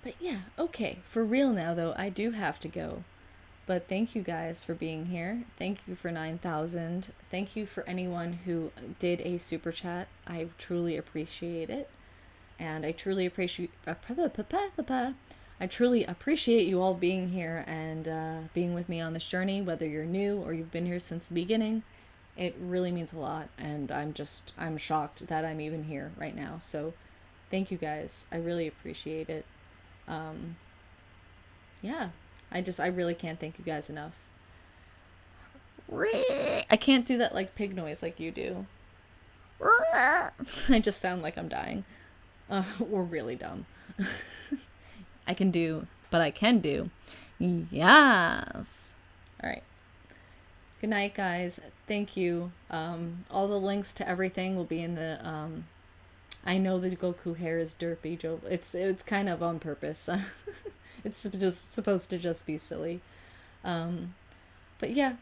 But yeah, okay. For real now, though, I do have to go. But thank you guys for being here. Thank you for 9,000. Thank you for anyone who did a super chat. I truly appreciate it. And I truly appreciate... I truly appreciate you all being here and being with me on this journey, whether you're new or you've been here since the beginning. It really means a lot, and I'm shocked that I'm even here right now. So thank you guys. I really appreciate it. Yeah, I really can't thank you guys enough. I can't do that like pig noise like you do. I just sound like I'm dying. We're really dumb. I can do. Yes. All right. Good night, guys. Thank you. All the links to everything will be in the. I know the Goku hair is derpy, Joe. It's kind of on purpose. It's just supposed to just be silly. But yeah,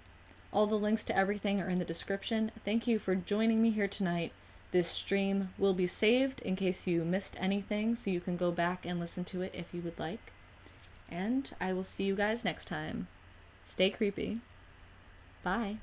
all the links to everything are in the description. Thank you for joining me here tonight. This stream will be saved in case you missed anything, so you can go back and listen to it if you would like. And I will see you guys next time. Stay creepy. Bye.